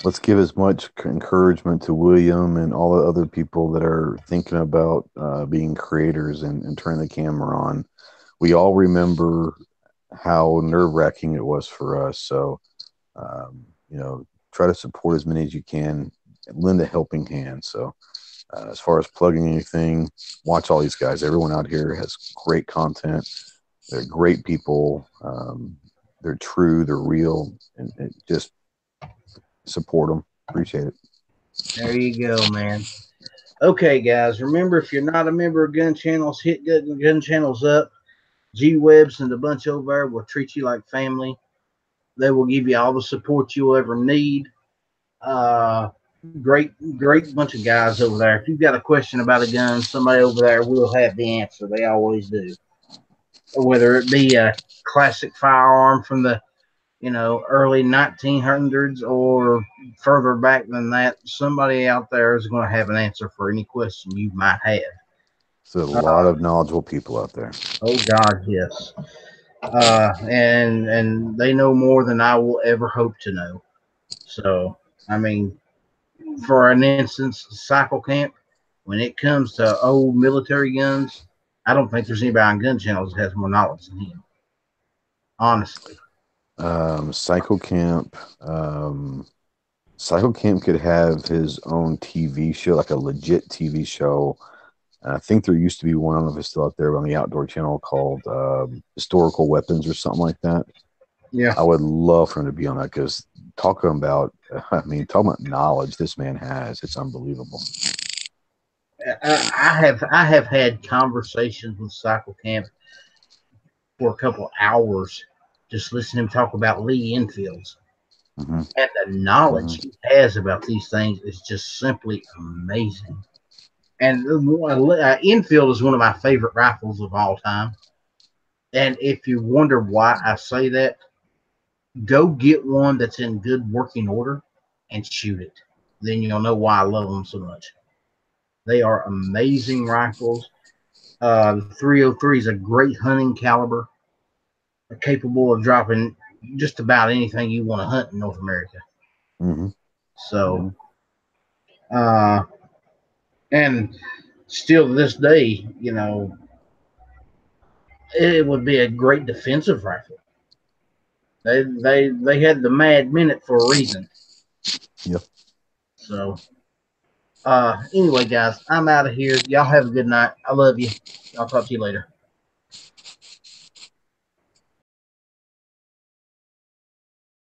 Let's give as much encouragement to William and all the other people that are thinking about being creators and turning the camera on. We all remember how nerve wracking it was for us. So, you know, try to support as many as you can, lend a helping hand. So, as far as plugging anything, watch all these guys. Everyone out here has great content. They're great people. They're true. They're real, and just support them. Appreciate it. There you go, man. Okay, guys. Remember, if you're not a member of Gun Channels, hit Gun Channels up. G Webs and the bunch over there will treat you like family. They will give you all the support you'll ever need. Uh, great bunch of guys over there. If you've got a question about a gun, somebody over there will have the answer. They always do. Whether it be a classic firearm from the early 1900s or further back than that, somebody out there is going to have an answer for any question you might have. So a lot of knowledgeable people out there. Oh God, yes. And they know more than I will ever hope to know. So, I mean, for an instance, Cycle Camp, when it comes to old military guns, I don't think there's anybody on gun channels that has more knowledge than him. Honestly. Psycho Camp. Psycho Camp could have his own TV show, like a legit TV show. And I think there used to be one, I don't know if it's still out there on the Outdoor Channel, called Historical Weapons or something like that. Yeah. I would love for him to be on that because talking about, talking about knowledge this man has, it's unbelievable. I have had conversations with Cycle Camp for a couple hours, just listening to him talk about Lee Enfields. Mm-hmm. And the knowledge Mm-hmm. he has about these things is just simply amazing. And Enfield is one of my favorite rifles of all time. And if you wonder why I say that, go get one that's in good working order and shoot it. Then you'll know why I love them so much. They are amazing rifles. The 303 is a great hunting caliber, capable of dropping just about anything you want to hunt in North America. Mm-hmm. So, uh, and still to this day, it would be a great defensive rifle. They had the Mad Minute for a reason. Yep. So, anyway, guys, I'm out of here. Y'all have a good night. I love you. I'll talk to you later.